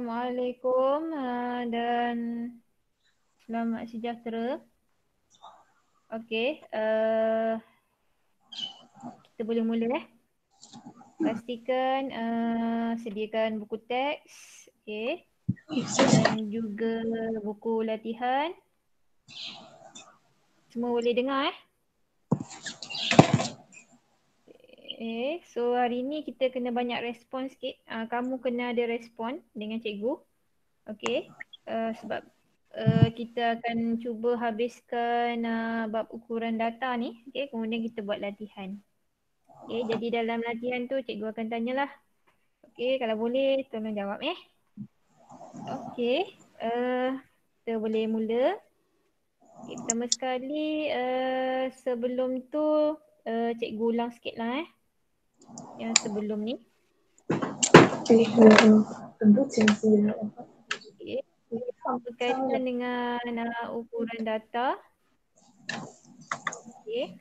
Assalamualaikum dan selamat sejahtera. Okey, kita boleh mula Pastikan sediakan buku teks, okey, dan juga buku latihan. Semua boleh dengar so hari ni kita kena banyak respon sikit. Kamu kena ada respon dengan cikgu. Okey, sebab kita akan cuba habiskan bab ukuran data ni. Okey, kemudian kita buat latihan. Okey, jadi dalam latihan tu cikgu akan tanyalah. Okey, kalau boleh tolong jawab Okey, kita boleh mula. Okay, pertama sekali sebelum tu cikgu ulang sikit lah yang sebelum ni. Okay, berkaitan dengan ukuran data. Okay.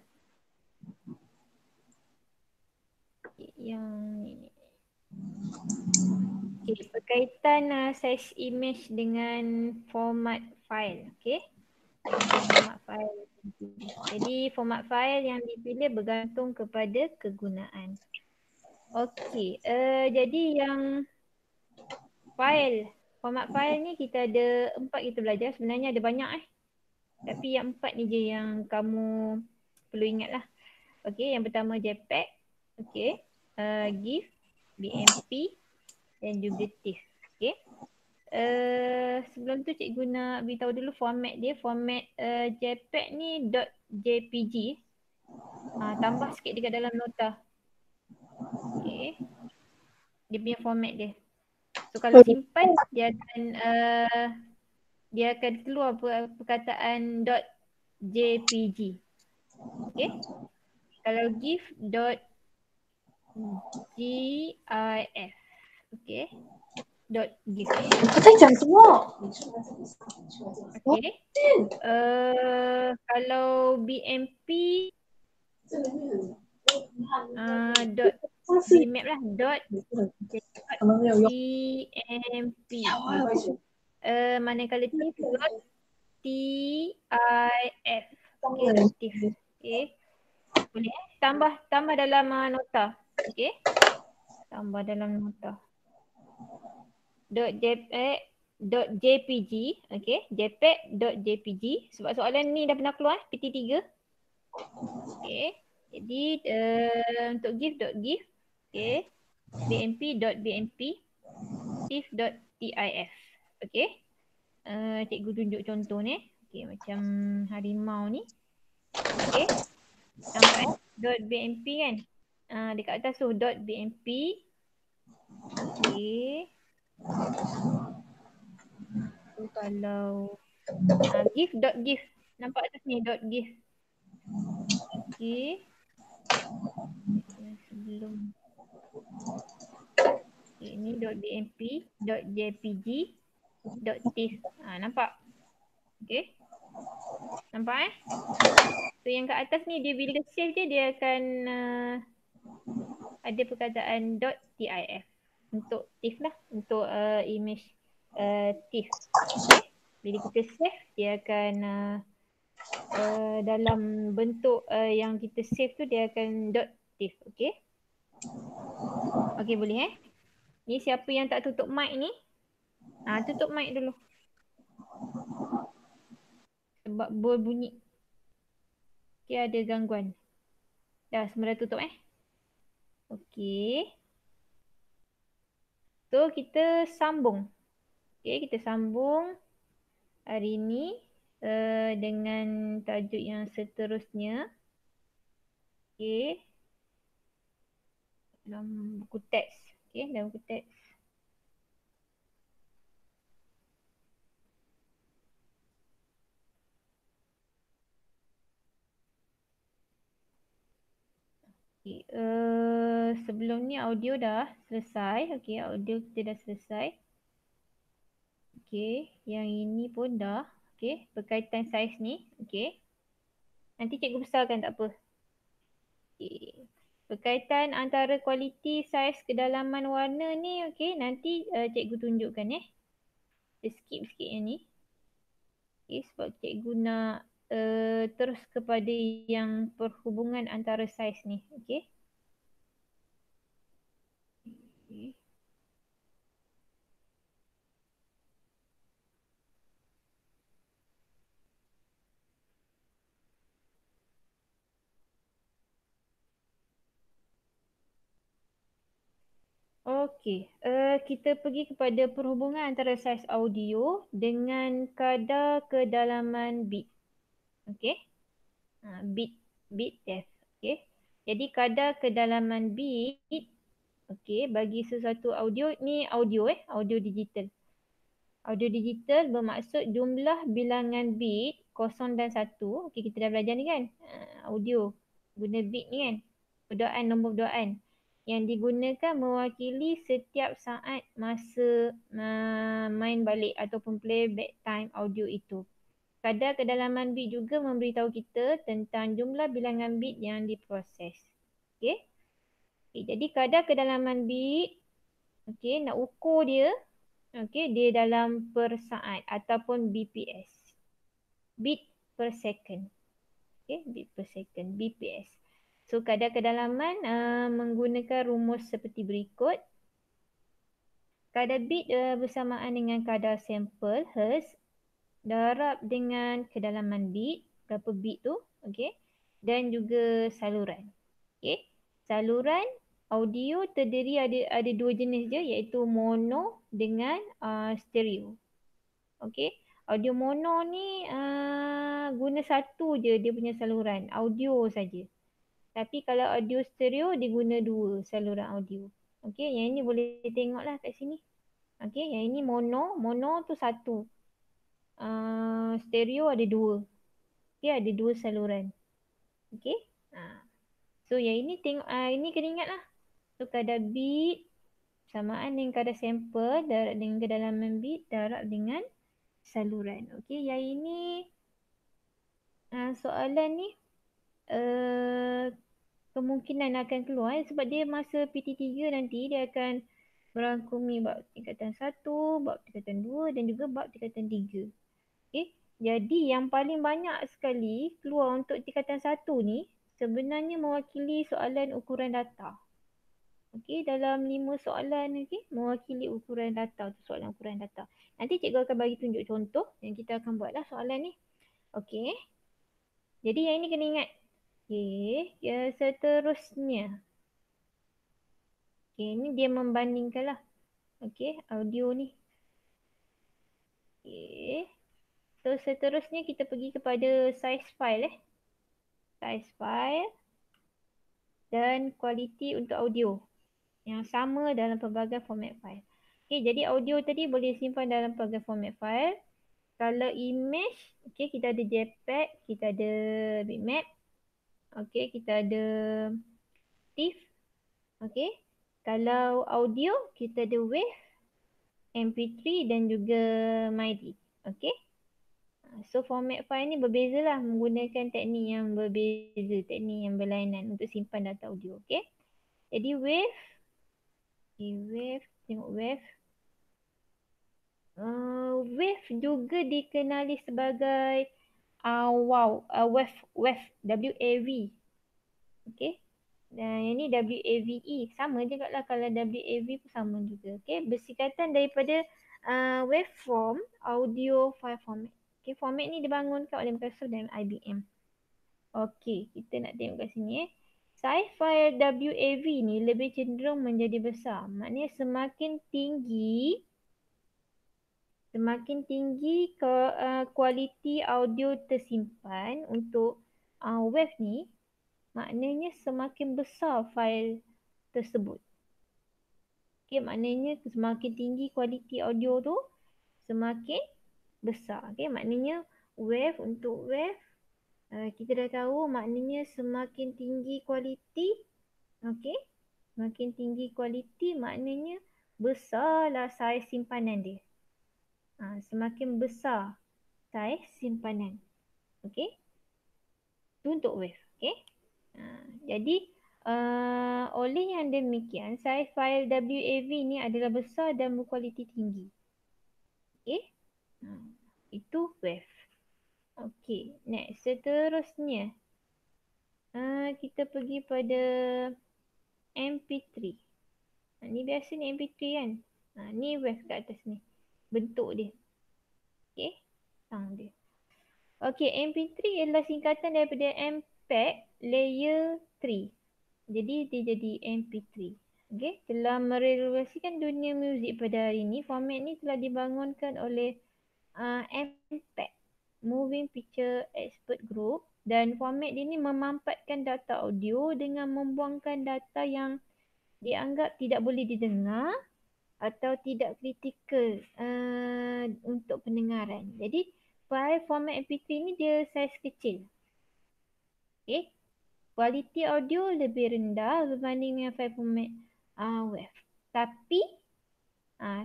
Yang ni. Okay, berkaitan size image dengan format file. Okay. Format file. Jadi format file yang dipilih bergantung kepada kegunaan. Okey, jadi yang format file ni kita ada 4 kita belajar. Sebenarnya ada banyak tapi yang 4 ni je yang kamu perlu ingat lah. Okey, yang pertama JPEG, okey, GIF, BMP dan juga TIFF. Okey. Sebelum tu cikgu nak beritahu dulu format dia. Format JPEG ni .jpg. Tambah sikit dekat dalam nota. Okay. Dia punya format dia. So kalau simpan dia akan keluar perkataan .jpg. Okay. Kalau GIF .gif. Okay. .gif. Okay. Kalau BMP BMap lah .bmp. Manakala TIFF .tif. Okay, .tif. Okay. Boleh tambah dalam nota. Okay. Tambah dalam nota. .jpg. Okay. JPEG.jpg. Sebab soalan ni dah pernah keluar PT3. Okay. Jadi untuk GIF. Okay. BMP.bmp. TIFF.tif. Okay. Cikgu tunjuk contoh ni. Okay, macam harimau ni. Okay. Nampak .bmp kan. Dekat atas tu .bmp. Okay. So, kalau GIF. Nampak atas ni .gif. Okay. Yang sebelum. Okay, ni .bmp, .jpg, .tif. Nampak? Okay. Nampak So yang kat atas ni dia bila save je dia akan ada perkataan .tif. Untuk TIFF lah. Untuk image TIFF. Okay. Bila kita save dia akan dalam bentuk yang kita save tu dia akan .tif. Okay. Okay, boleh Ni siapa yang tak tutup mic ni? Tutup mic dulu. Sebab berbunyi. Okay, ada gangguan. Dah, semua dah tutup Okay. So, kita sambung. Okay, kita sambung hari ni dengan tajuk yang seterusnya. Okay. Dalam buku teks. Okay, dalam buku teks. Okay, sebelum ni audio dah selesai. Okay, audio kita dah selesai. Okay, yang ini pun dah. Okay, berkaitan saiz ni. Okay. Nanti cikgu besarkan tak apa. Okay. Berkaitan antara kualiti, saiz, kedalaman warna ni, okey, nanti cikgu tunjukkan Kita skip sikit yang ni. Okay, sebab cikgu nak terus kepada yang perhubungan antara saiz ni. Okey. Okay. Okey, kita pergi kepada perhubungan antara saiz audio dengan kadar kedalaman bit. Okey. Bit depth. Okey. Jadi kadar kedalaman bit, okey, bagi sesuatu audio ni audio digital. Audio digital bermaksud jumlah bilangan bit 0 dan 1. Okey, kita dah belajar ni kan. Audio guna bit ni kan. Nombor berdoaan yang digunakan mewakili setiap saat masa main balik ataupun playback time audio itu. Kadar kedalaman bit juga memberitahu kita tentang jumlah bilangan bit yang diproses. Okey. Jadi kadar kedalaman bit, okey, nak ukur dia, okey, dia dalam per saat ataupun BPS. Bit per second. Okey, bit per second, BPS. So kadar kedalaman menggunakan rumus seperti berikut. Kadar bit bersamaan dengan kadar sampel Hertz darab dengan kedalaman bit, berapa bit tu, okey, dan juga saluran. Okey. Saluran audio terdiri ada dua jenis je, iaitu mono dengan stereo. Okey. Audio mono ni guna satu je dia punya saluran, audio saja. Tapi kalau audio stereo dia guna dua saluran audio. Okey, yang ini boleh tengoklah kat sini. Okey, yang ini mono tu satu. Stereo ada dua. Okey, ada dua saluran. Okey. So yang ini tengok, ini kena ingat lah. So kadar bit samaan dengan kadar sampel darab dengan kedalaman bit darab dengan saluran. Okey, yang ini soalan ni kemungkinan akan keluar sebab dia masa PT3 nanti dia akan merangkumi bab tingkatan 1, bab tingkatan 2 dan juga bab tingkatan 3. Okey. Jadi yang paling banyak sekali keluar untuk tingkatan 1 ni sebenarnya mewakili soalan ukuran data. Okey, dalam 5 soalan okey mewakili ukuran data, soalan ukuran data. Nanti cikgu akan bagi tunjuk contoh yang kita akan buatlah soalan ni. Okey. Jadi yang ini kena ingat. Okey, seterusnya. Okey, ini dia membandingkan lah. Okey, audio ni. Okey. So seterusnya kita pergi kepada size file Size file dan kualiti untuk audio yang sama dalam pelbagai format file. Okey, jadi audio tadi boleh simpan dalam pelbagai format file. Kalau image, okey, kita ada JPEG, kita ada bitmap. Okey, kita ada TIFF. Okey. Kalau audio, kita ada WAV, MP3 dan juga MIDI. Okey. So format file ni berbeza lah menggunakan teknik yang berbeza, teknik yang berlainan untuk simpan data audio. Okey. Jadi WAV. Okay, WAV. Tengok WAV. WAV juga dikenali sebagai WAV. WAV. Okey. Dan yang ni WAVE. Sama juga lah kalau WAV pun sama juga. Okey. Bersingkatan daripada waveform audio file format. Okey. Format ni dibangunkan oleh Microsoft dan IBM. Okey. Kita nak tengok kat sini Size file WAV ni lebih cenderung menjadi besar. Maknanya semakin tinggi kualiti audio tersimpan untuk WAV ni, maknanya semakin besar fail tersebut. Okey, maknanya semakin tinggi kualiti audio tu, semakin besar. Okey, maknanya untuk WAV, kita dah tahu maknanya semakin tinggi kualiti. Okey, semakin tinggi kualiti maknanya besarlah saiz simpanan dia. Semakin besar saiz simpanan. Okey, itu untuk WAV. Okey. Jadi Oleh yang demikian, saiz fail WAV ni adalah besar dan berkualiti tinggi. Okey. Itu WAV. Okey, next. Seterusnya, kita pergi pada MP3. Ni biasa ni MP3 kan. Ni WAV kat atas ni. Bentuk dia. Okey. Sound dia. Okey, MP3 adalah singkatan daripada MPEG Layer 3. Jadi dia jadi MP3. Okey, telah merevolusikan dunia muzik pada hari ini. Format ni telah dibangunkan oleh MPEG, Moving Picture Expert Group, dan format ini memampatkan data audio dengan membuangkan data yang dianggap tidak boleh didengar atau tidak kritikal untuk pendengaran. Jadi file format MP3 ni dia saiz kecil. Okay. Kualiti audio lebih rendah berbanding dengan file format WAV. Tapi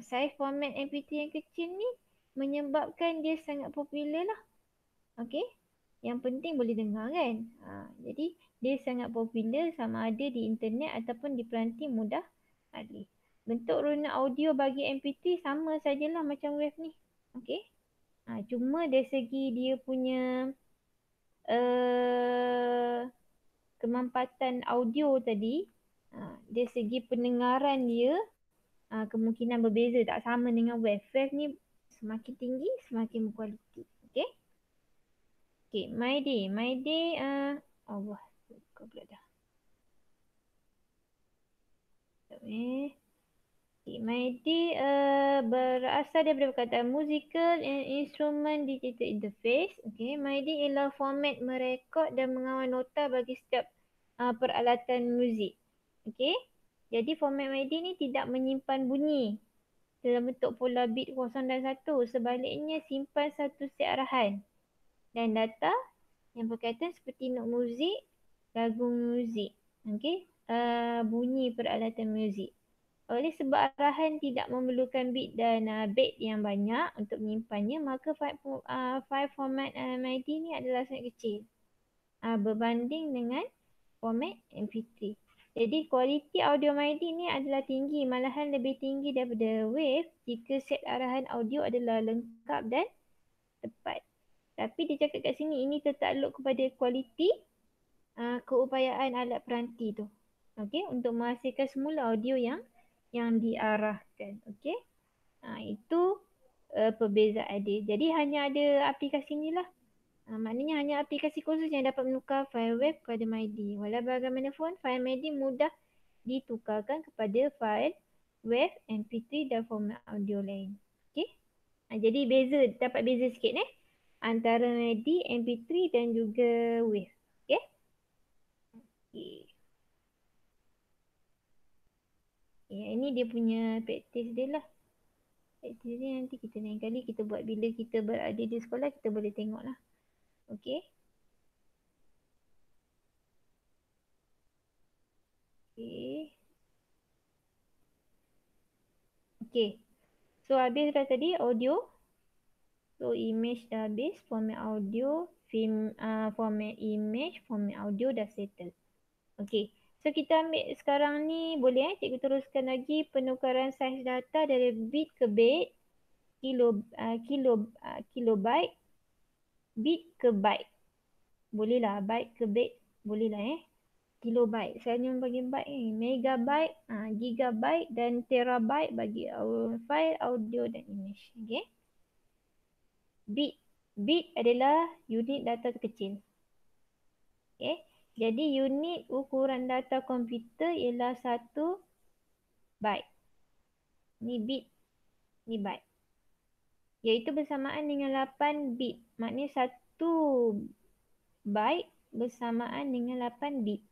saiz format MP3 yang kecil ni menyebabkan dia sangat popular lah. Okay. Yang penting boleh dengar kan. Jadi dia sangat popular sama ada di internet ataupun di peranti mudah alih. Bentuk runa audio bagi MP3 sama sajalah macam WAV ni. Okay. Cuma dari segi dia punya kemampatan audio tadi, dari segi pendengaran dia kemungkinan berbeza, tak sama dengan WAV. WAV ni semakin tinggi semakin berkualiti. Okay. Okay, My Day. My Day, Allah, buka pula dah. Okay, My Day berasal daripada perkataan Musical and Instrument Digital Interface. Okay, My Day ialah format merekod dan mengawal nota bagi setiap peralatan muzik. Okay, jadi format My Day ni tidak menyimpan bunyi dalam bentuk pola bit 0 dan 1. Sebaliknya simpan satu set arahan dan data yang berkaitan seperti not muzik, lagu muzik. Okay, bunyi peralatan muzik. Oleh sebab arahan tidak memerlukan bit dan byte yang banyak untuk menyimpannya, maka file format MIDI ni adalah sangat kecil berbanding dengan format MP3. Jadi kualiti audio MIDI ni adalah tinggi, malahan lebih tinggi daripada WAV jika set arahan audio adalah lengkap dan tepat. Tapi dia cakap kat sini ini tertakluk kepada kualiti keupayaan alat peranti tu. Okey, untuk menghasilkan semula audio yang diarahkan. Okey. Itu perbezaan dia. Jadi hanya ada aplikasi ni lah. Maknanya hanya aplikasi khusus yang dapat menukar file WAV kepada MIDI. Walau bagaimanapun, file MIDI mudah ditukarkan kepada file WAV, MP3 dan format audio lain. Okey. Jadi dapat beza sikit antara MIDI, MP3 dan juga WAV. Okey. Okay. Ini dia punya praktis dia lah. Praktis dia nanti kita lain kali kita buat bila kita berada di sekolah, kita boleh tengok lah. Okay. Okay. Okay. So habis dah tadi audio. So image dah habis. Format audio, film, format image, format audio dah settle. Okay. So kita ambil sekarang ni boleh cikgu teruskan lagi penukaran saiz data dari bit ke byte, kilobyte, bit ke byte. Boleh lah, byte ke byte. Boleh lah kilobyte. Saya hanya bagi byte ni. Megabyte, gigabyte dan terabyte bagi file audio dan image. Okay. Bit. Bit adalah unit data terkecil. Okay. Jadi unit ukuran data komputer ialah 1 byte. Ni bit. Ni byte. Iaitu bersamaan dengan 8 bit. Maknanya 1 byte bersamaan dengan 8 bit.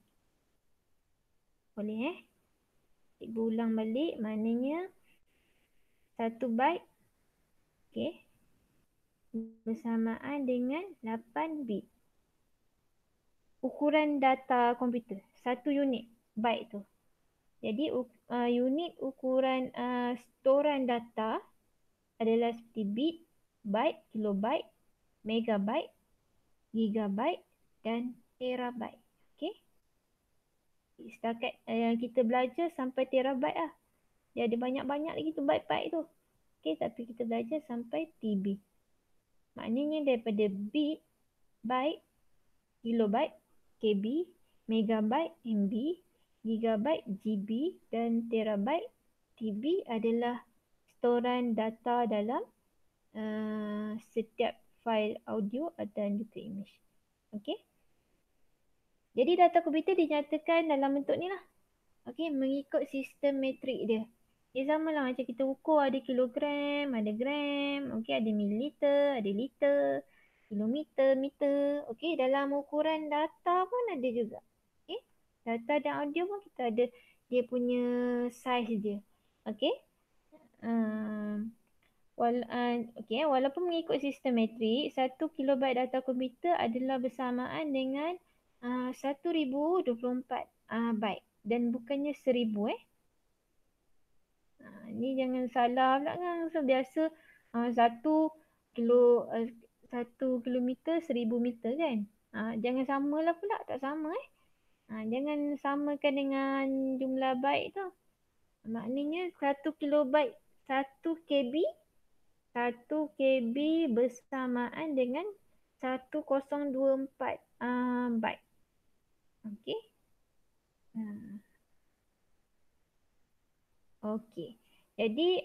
Boleh Cikgu ulang balik, maknanya 1 byte bersamaan dengan 8 bit. Ukuran data komputer, 1 unit byte tu. Jadi unit ukuran storan data adalah seperti bit, byte, kilobyte, megabyte, gigabyte dan terabyte. Okay. Setakat kita belajar sampai terabyte lah. Dia ada banyak-banyak lagi tu byte-byte tu. Okay, tapi kita belajar sampai TB. Maknanya daripada bit, byte, kilobyte, KB, megabyte, MB, gigabyte, GB dan terabyte, TB adalah storan data dalam setiap file audio dan juga image. Okey. Jadi data komputer dinyatakan dalam bentuk ni lah. Okey, mengikut sistem metrik dia. Dia sama lah macam kita ukur ada kilogram, ada gram, okey, ada mililiter, ada liter, kilometer, meter. Okey, dalam ukuran data pun ada juga. Okey, data dan audio pun kita ada dia punya size dia. Okey. Walaupun mengikut sistem metrik, 1 kilobyte data komputer adalah bersamaan dengan 1024 byte dan bukannya 1000 . Ni jangan salah pula kan. So biasa 1 kilometer 1000 meter kan. Jangan samalah pula, tak sama . Jangan samakan dengan jumlah byte tu. Maknanya 1 kilobyte 1 KB 1 KB bersamaan dengan 1024 byte. Okey. Okey. Jadi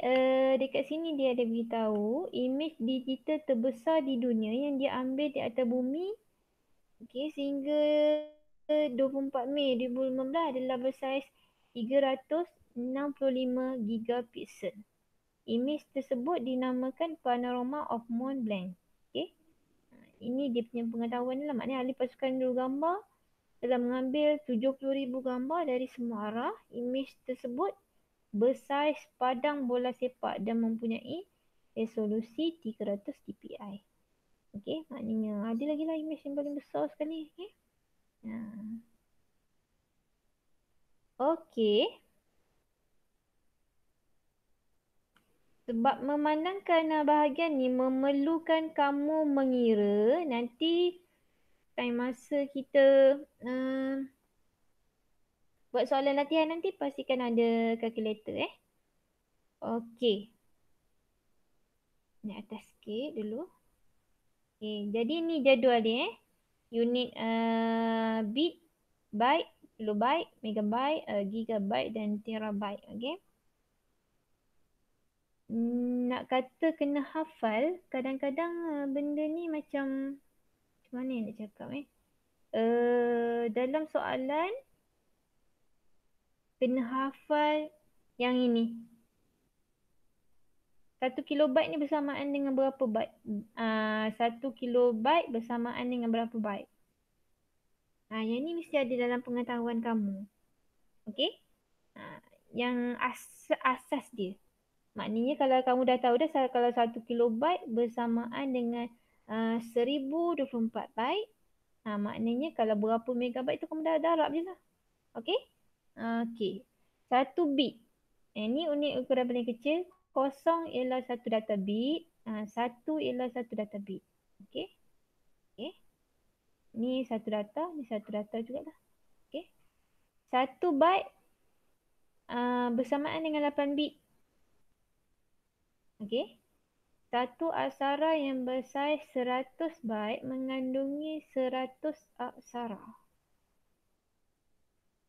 dekat sini dia ada beritahu imej digital terbesar di dunia yang diambil di atas bumi. Okey, sehingga 24 Mei 2015 adalah bersaiz 365 gigapiksel. Imej tersebut dinamakan Panorama of Mont Blanc. Okey. Ini dia punya pengetahuan lah. Maknanya ahli pasukan juru gambar telah mengambil 70,000 gambar dari semua arah. Imej tersebut bersaiz padang bola sepak dan mempunyai resolusi 300 dpi. Okey, maknanya ada lagi lah imej yang paling besar sekali. Okey. Okey. Sebab memandangkan bahagian ni memerlukan kamu mengira, nanti time masa kita buat soalan latihan nanti pastikan ada kalkulator . Okey. Naik atas sikit dulu. Okay, jadi ni jadual dia . Unit bit, byte, kilobyte, megabyte, gigabyte dan terabyte. Okay. Nak kata kena hafal, kadang-kadang benda ni macam mana nak cakap dalam soalan kena hafal yang ini. 1 kilobyte ni bersamaan dengan berapa byte? 1 kilobyte bersamaan dengan berapa byte? Yang ni mesti ada dalam pengetahuan kamu. Okey? Yang asas dia. Maknanya kalau kamu dah tahu dah kalau 1 kilobyte bersamaan dengan 1024 byte. Maknanya kalau berapa megabyte tu kamu dah darab je lah. Okey? Okey. 1 bit. Ini unit ukuran paling kecil. 0 ialah 1 data bit. 1 ialah 1 data bit. Okey? Okey. Ni 1 data. Ni 1 data jugalah. Okey. 1 byte bersamaan dengan 8 bit. Okey. Satu aksara yang bersaiz 100 byte mengandungi 100 aksara.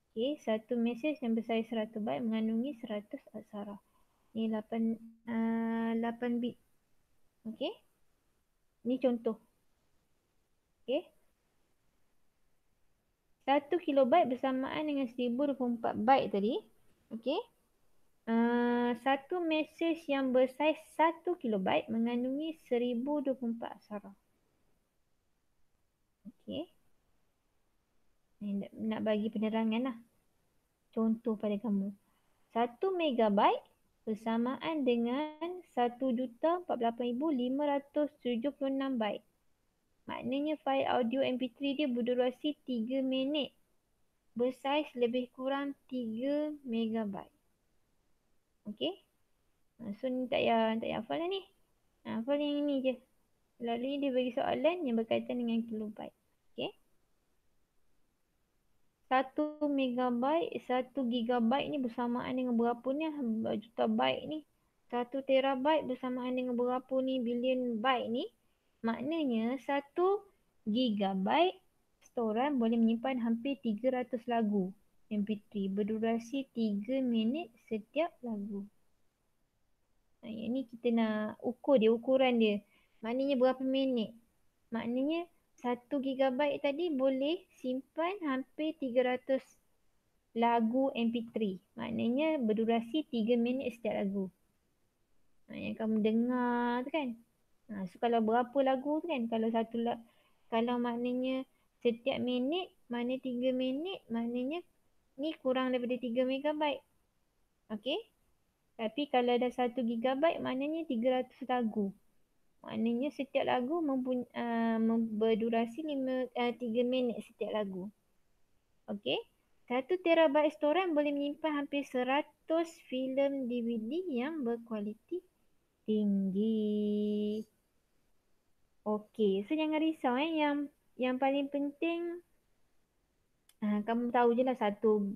Okey, satu mesej yang bersaiz 100 byte mengandungi 100 aksara. Ni 8 bit. Okey. Ni contoh. Okey. 1 kilobyte bersamaan dengan 1024 byte tadi. Okey. Satu mesej yang bersaiz 1 kilobyte mengandungi 1024 aksara. Okey. Nak bagi penerangan lah. Contoh pada kamu. 1 megabyte bersamaan dengan 1,048,576 byte. Maknanya fail audio MP3 dia berdurasi 3 minit. Bersaiz lebih kurang 3 megabyte. Okey. So ni tak payah hafal lah ni. Hafal yang ni je. Lalu dia bagi soalan yang berkaitan dengan kilobyte. Okey. 1 megabyte, 1 gigabyte ni bersamaan dengan berapa ni? Juta byte ni. 1 terabyte bersamaan dengan berapa ni? Billion byte ni. Maknanya 1 gigabyte storan boleh menyimpan hampir 300 lagu MP3 berdurasi 3 minit setiap lagu. Yang ni kita nak ukur dia, ukuran dia. Maknanya berapa minit? Maknanya 1 gigabyte tadi boleh simpan hampir 300 lagu MP3. Maknanya berdurasi 3 minit setiap lagu. Yang kamu dengar tu kan. So kalau berapa lagu tu kan. Kalau maknanya setiap minit, maknanya 3 minit, maknanya ni kurang daripada 3 megabyte. Okey. Tapi kalau dah 1 gigabyte, maknanya 300 lagu. Maknanya setiap lagu berdurasi 3 minit setiap lagu. Okey. 1 terabyte storan boleh menyimpan hampir 100 filem DVD yang berkualiti tinggi. Okey, so jangan risau yang paling penting kamu tahu je lah satu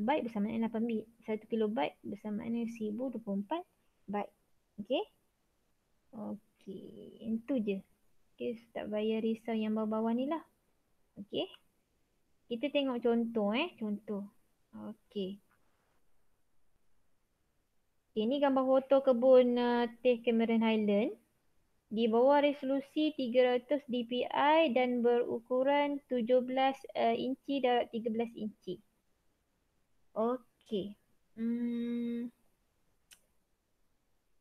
byte bersamaan dengan 8 bit. 1 kilobyte bersamaan dengan 1024 byte. Okey? Okey, itu je. Okey, so tak payah risau yang bawah-bawah ni lah. Okey? Kita tengok contoh contoh. Okey. Ini gambar foto kebun teh Cameron Highland. Di bawah resolusi 300 dpi dan berukuran 17 inci darab 13 inci. Okey.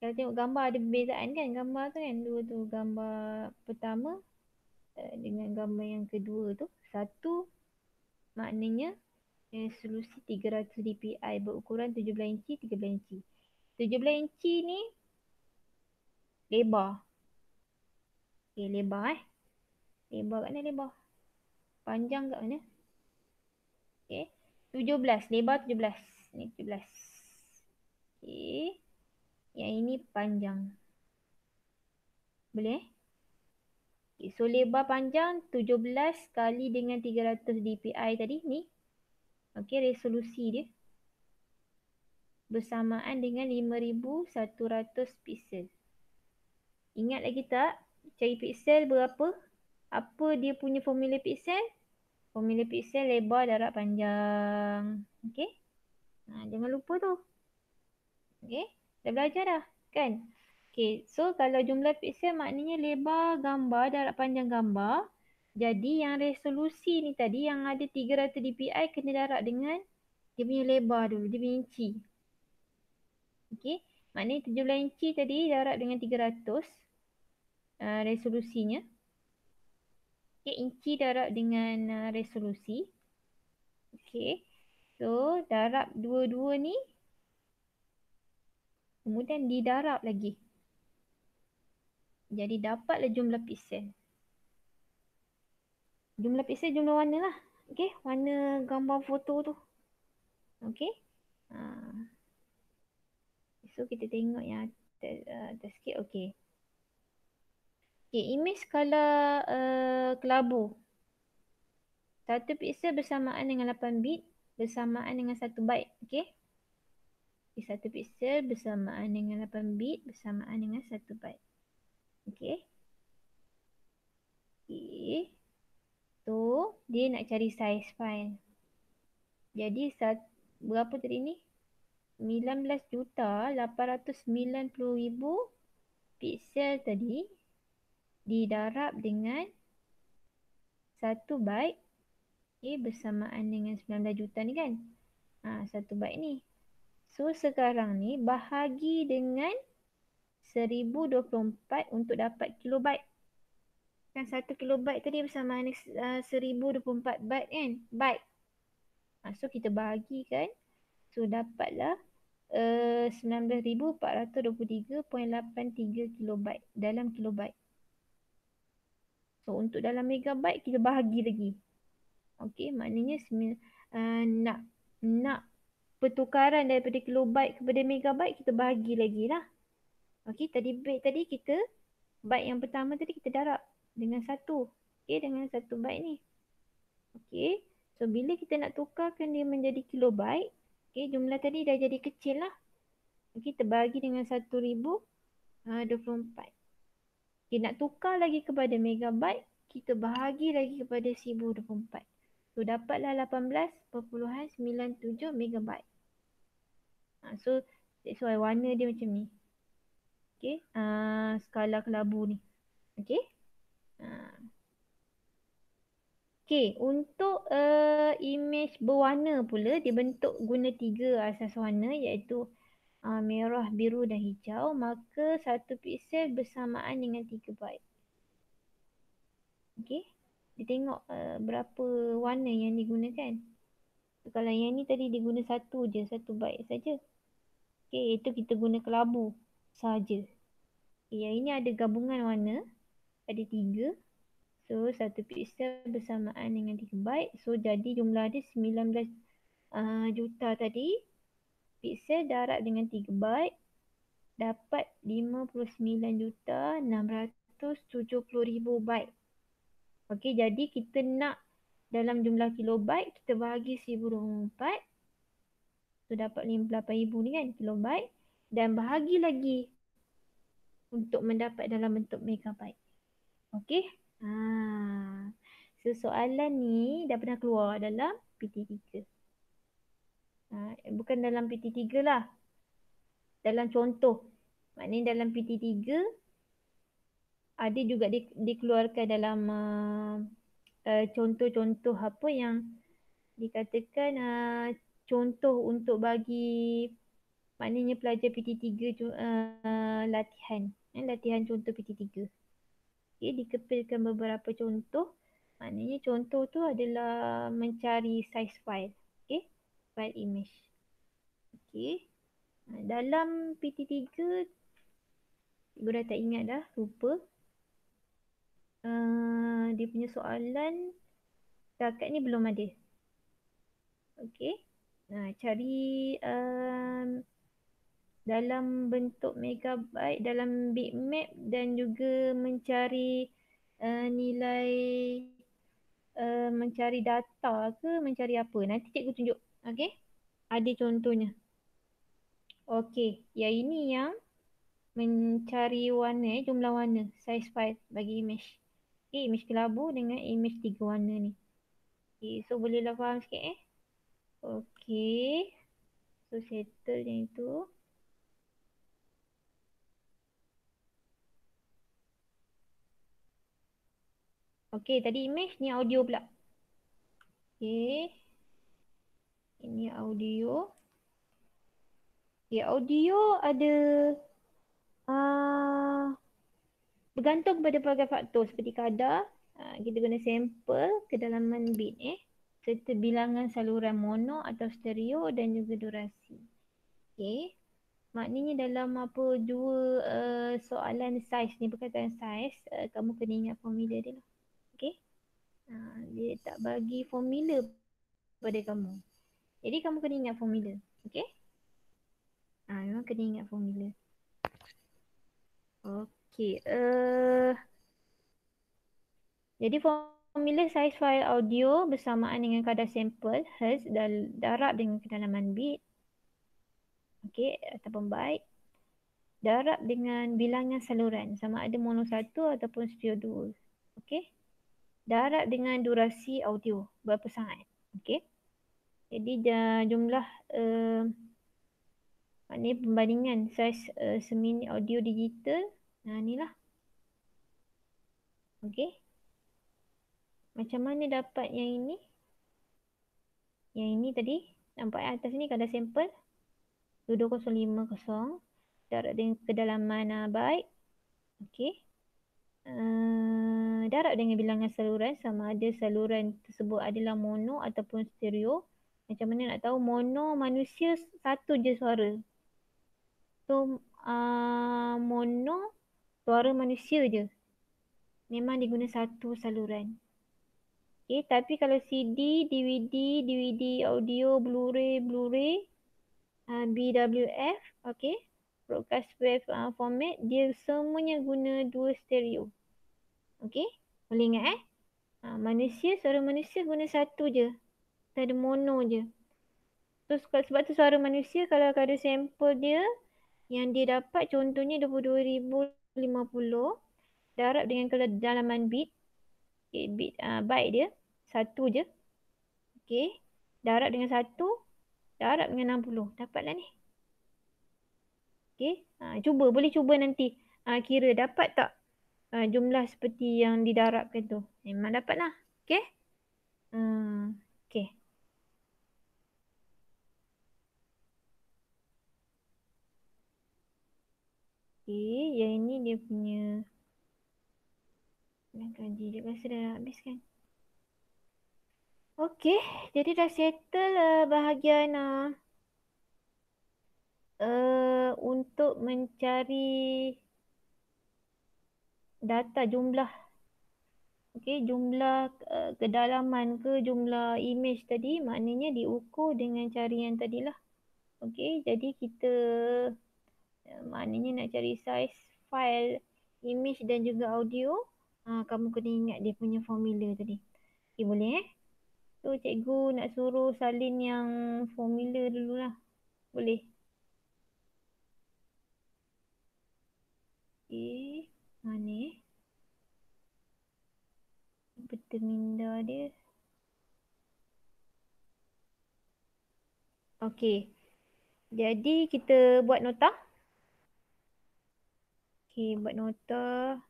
Kalau tengok gambar ada perbezaan kan gambar tu kan. Dua tu gambar pertama dengan gambar yang kedua tu. Satu maknanya resolusi 300 dpi berukuran 17 inci 13 inci. 17 inci ni lebar. Okay, lebar Lebar kat mana lebar? Panjang kat mana? Okay. 17. Lebar 17. Ni 17. Okay. Yang ini panjang. Boleh? Okay. So lebar panjang 17 kali dengan 300 dpi tadi ni. Okay. Resolusi dia. Bersamaan dengan 5100 pixel. Ingat lagi tak? Cari pixel berapa? Apa dia punya formula pixel? Formula pixel lebar darab panjang. Okay? Jangan lupa tu. Okay? Dah belajar dah? Kan? Okay. So kalau jumlah pixel maknanya lebar gambar darab panjang gambar. Jadi yang resolusi ni tadi yang ada 300 dpi kena darab dengan dia punya lebar dulu. Dia punya inci. Okay? Maknanya 17 inci tadi darab dengan 300 resolusinya. Okay, inci darab dengan resolusi. Okay. So, darab dua-dua ni. Kemudian didarab lagi. Jadi, dapatlah jumlah pixel. Jumlah pixel jumlah warna lah. Okay, warna gambar foto tu. Okay. So, kita tengok yang atas sikit. Okay. Okay, image skala kelabu. 1 pixel bersamaan dengan 8 bit bersamaan dengan 1 byte. Okay. 1 pixel bersamaan dengan 8 bit bersamaan dengan 1 byte. Okay. Okay. So, dia nak cari size file. Jadi, berapa tadi ni? 19,890,000 pixel tadi didarab dengan 1 byte. Okay, bersamaan dengan 19 juta ni kan. 1 byte ni. So, sekarang ni bahagi dengan 1024 untuk dapat kilobyte. Kan 1 kilobyte tadi bersamaan dengan 1024 byte kan. Byte. So, kita bahagikan. So, dapatlah 19,423.83 kilobyte dalam kilobyte. So, untuk dalam megabyte kita bahagi lagi. Okey, maknanya nak pertukaran daripada kilobyte kepada megabyte kita bahagi lagi lah. Okey, tadi kita byte yang pertama tadi kita darab dengan 1. Okey, dengan 1 byte ni. Okey. So bila kita nak tukarkan dia menjadi kilobyte, okay, jumlah tadi dah jadi kecil lah. Kita bagi dengan 1024. Okay, nak tukar lagi kepada megabyte, kita bahagi lagi kepada 1024. So dapatlah 18.97 megabyte. So that's why warna dia macam ni. Okay, skala kelabu ni. Okay. Okay, untuk image berwarna pula dibentuk guna 3 asas warna iaitu merah, biru dan hijau. Maka 1 piksel bersamaan dengan 3 byte. Okay, dia tengok berapa warna yang digunakan. So, kalau yang ni tadi diguna 1 je, 1 byte saja. Okay, itu kita guna kelabu saja. Okay, yang ini ada gabungan warna, ada 3. So 1 piksel bersamaan dengan 3 byte. So jadi jumlah dia 19 juta tadi. Piksel darab dengan 3 byte. Dapat 59,670,000 byte. Okey, jadi kita nak dalam jumlah kilobyte, kita bahagi 1024. So dapat 58,000 ni kan kilobyte. Dan bahagi lagi untuk mendapat dalam bentuk megabyte. Okey. So soalan ni dah pernah keluar dalam PT3. Bukan dalam PT3 lah. Dalam contoh. Maknanya dalam PT3 ada juga dikeluarkan dalam contoh-contoh apa yang dikatakan contoh untuk bagi maknanya pelajar PT3 latihan. Latihan contoh PT3. Okay, dikepilkan beberapa contoh. Maknanya contoh tu adalah mencari size file. Okay, file image. Okay, dalam PT3 ibu dah tak ingat dah, lupa. Dia punya soalan setakat ni belum ada. Okay, cari dalam bentuk megabyte, dalam bitmap dan juga mencari nilai mencari data ke mencari apa. Nanti cikgu tunjuk. Okay. Ada contohnya. Okay. Yang ini yang mencari warna, jumlah warna. Size file bagi image. Okay. Image kelabu dengan image 3 warna ni. Okay. So bolehlah faham sikit Okay. So settle yang itu. Okay. Tadi image, ni audio pula. Okay. Ini audio. Okay, audio ada bergantung kepada pelbagai faktor seperti kadar, kita guna sampel, kedalaman bit serta bilangan saluran mono atau stereo dan juga durasi. Okay. Maknanya dalam dua soalan size ni, perkataan size, kamu kena ingat formula dia lah. Okay. Dia tak bagi formula pada kamu. Jadi kamu kena ingat formula. Okay. Memang kena ingat formula. Okay. Jadi formula size file audio bersamaan dengan kadar sampel hertz dan darab dengan kedalaman bit. Okey, ataupun byte. Darab dengan bilangan saluran sama ada mono 1 ataupun stereo 2. Okey. Darab dengan durasi audio berapa sangat. Okey. Jadi jumlah maknanya perbandingan saiz seminit audio digital. Inilah. Okey. Macam mana dapat yang ini? Yang ini tadi. Nampak atas ni kadar sampel. 2050. Darab dengan kedalaman byte. Okey. Darab dengan bilangan saluran sama ada saluran tersebut adalah mono ataupun stereo. Macam mana nak tahu mono manusia satu je suara. So mono suara manusia je. Memang diguna satu saluran. Okay, tapi kalau CD, DVD audio, Blu-ray, BWF, okay, broadcast wave format, dia semuanya guna 2 stereo. Okay, boleh ingat suara manusia guna satu je. Kita ada mono je. Terus sebab tu suara manusia kalau ada sampel dia yang dia dapat contohnya 22,050 darab dengan kedalaman bit. Okay, bit byte dia satu je. Okay. Darab dengan satu, darab dengan 60. Dapatlah ni. Okay. Boleh cuba nanti. Kira dapat tak jumlah seperti yang didarabkan tu. Memang dapat lah. Okay. Okay. Okay. Yang ini dia punya kaji. Dia rasa dah habis kan. Okay. Jadi dah settle bahagian untuk mencari data jumlah. Okay, jumlah kedalaman ke jumlah image tadi maknanya diukur dengan cara yang tadilah. Okay, jadi kita maknanya nak cari size file image dan juga audio. Kamu kena ingat dia punya formula tadi. Okay, boleh So, cikgu nak suruh salin yang formula dululah. Boleh? Okay, mana Peta minda dia. Okay. Jadi kita buat nota. Okay, buat nota.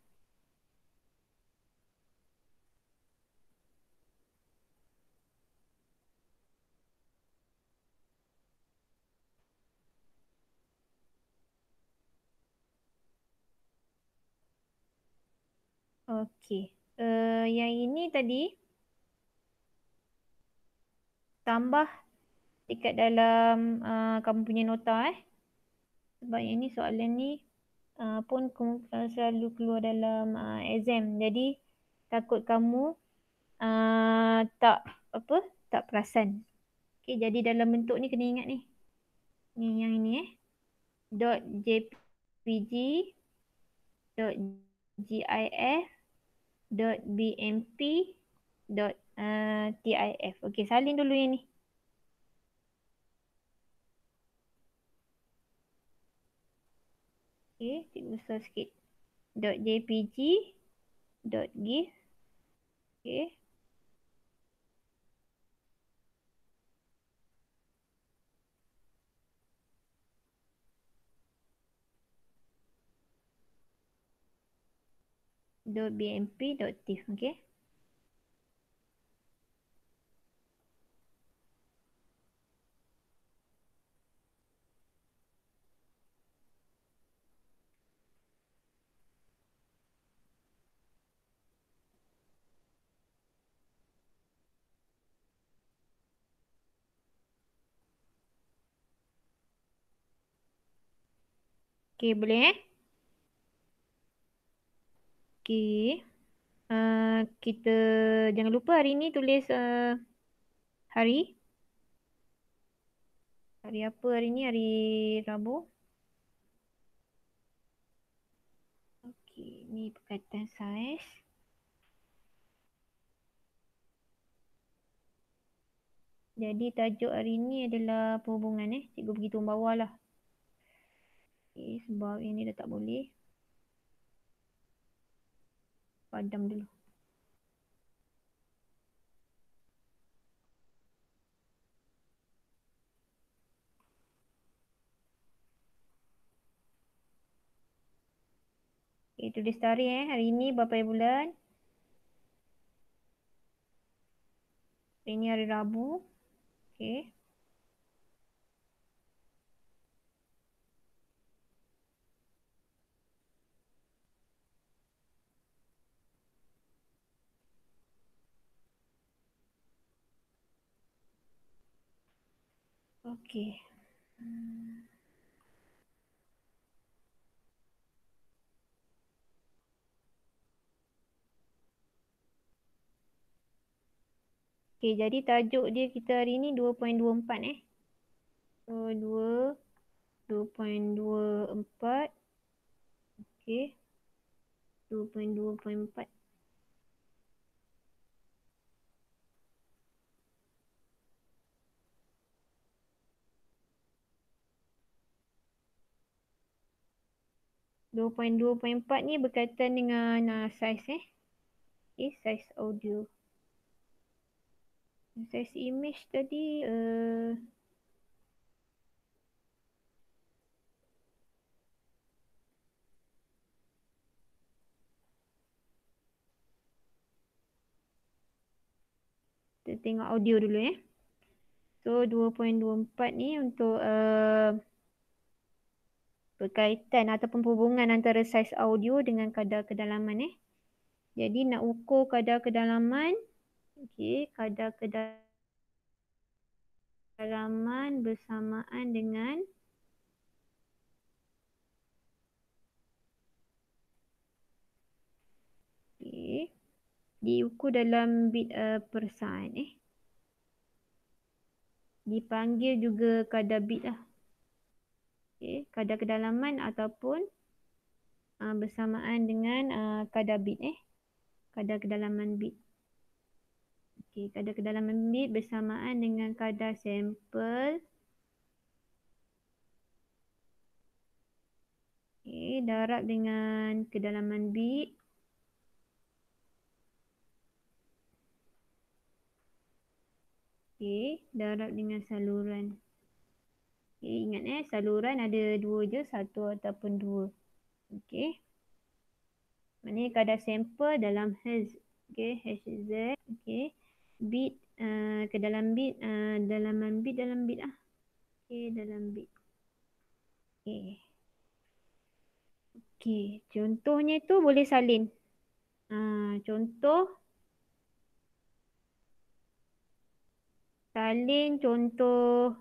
Okay. Yang ini tadi tambah dekat dalam kamu punya nota Sebab yang ni soalan ni pun selalu keluar dalam exam. Jadi takut kamu tak tak perasan. Okay, jadi dalam bentuk ni kena ingat ni. Ni yang ini .jpg .gif .bmp .tif. Okay, salin dulu yang ni. Okay, cikgu besar sikit. .jpg .gif. Okay. .bmp .tif. Okay. Okay, boleh Okay. Kita jangan lupa hari ni tulis hari. Hari apa hari ni? Hari Rabu. Okay, ni perkataan saiz. Jadi tajuk hari ni adalah perhubungan Cikgu pergi turun bawah lah. Okay, sebab ini dah tak boleh. Padam dulu. Okay, tulis tarikh hari ni berapa bulan? Hari ni hari Rabu. Okay. Okay. Okay, jadi tajuk dia kita hari ni 2.24 So, 2.24. Okay. 2.2.4. 2.2.4 ni berkaitan dengan saiz saiz audio. Saiz image tadi kita tengok audio dulu . So 2.24 ni untuk berkaitan ataupun hubungan antara saiz audio dengan kadar kedalaman . Jadi nak ukur kadar kedalaman, kadar kedalaman bersamaan dengan diukur dalam bit per saat . Dipanggil juga kadar bit lah. Kadar kedalaman ataupun bersamaan dengan kadar bit . Kadar kedalaman bit. Kadar kedalaman bit bersamaan dengan kadar sampel darab dengan kedalaman bit darab dengan saluran. Ingat saluran ada dua je, satu ataupun dua. Maknanya kadar sampel dalam Hz. Hz. Bit ke dalam bit, dalaman bit dalam bit lah. Dalam bit. Contohnya tu boleh salin. Contoh salin contoh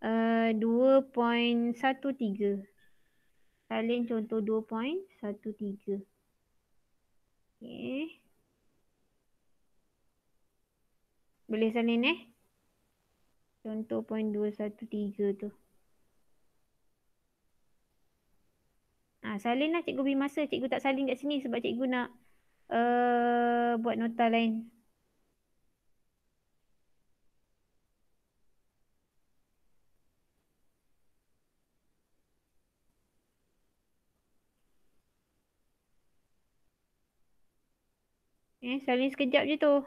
2.13. Salin contoh 2.13. Boleh salin contoh 0.213 tu. Salin lah, cikgu beri masa. Cikgu tak salin kat sini sebab cikgu nak buat nota lain. Salin sekejap je tu.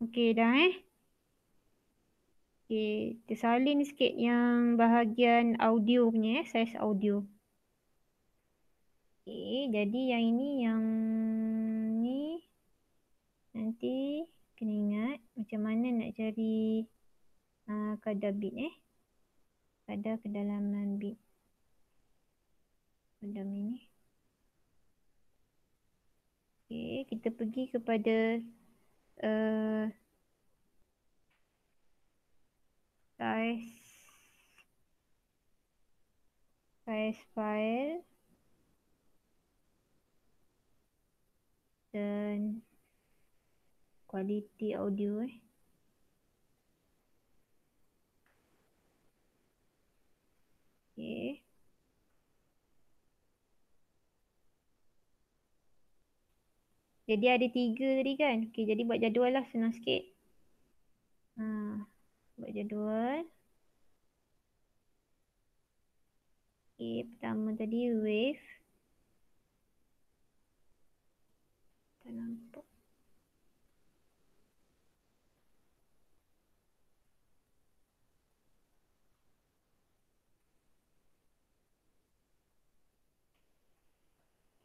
Okey dah kita salin sikit yang bahagian audio punya saiz audio. Jadi yang ini yang ni nanti kena ingat macam mana nak cari kadar bit kadar kedalaman bit. Dalam ini. Kita pergi kepada saiz file dan kualiti audio Jadi ada 3 tadi kan. Jadi buat jadual lah, senang sikit. Buat jadual. Pertama tadi wave. Tak nampak.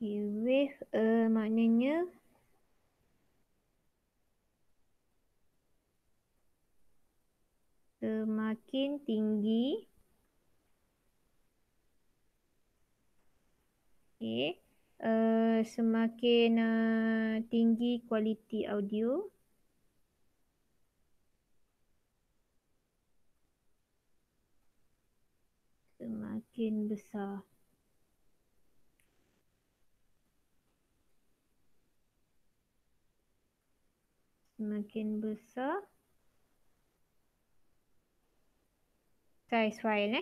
Wave maknanya semakin tinggi semakin tinggi kualiti audio, semakin besar semakin besar saiz file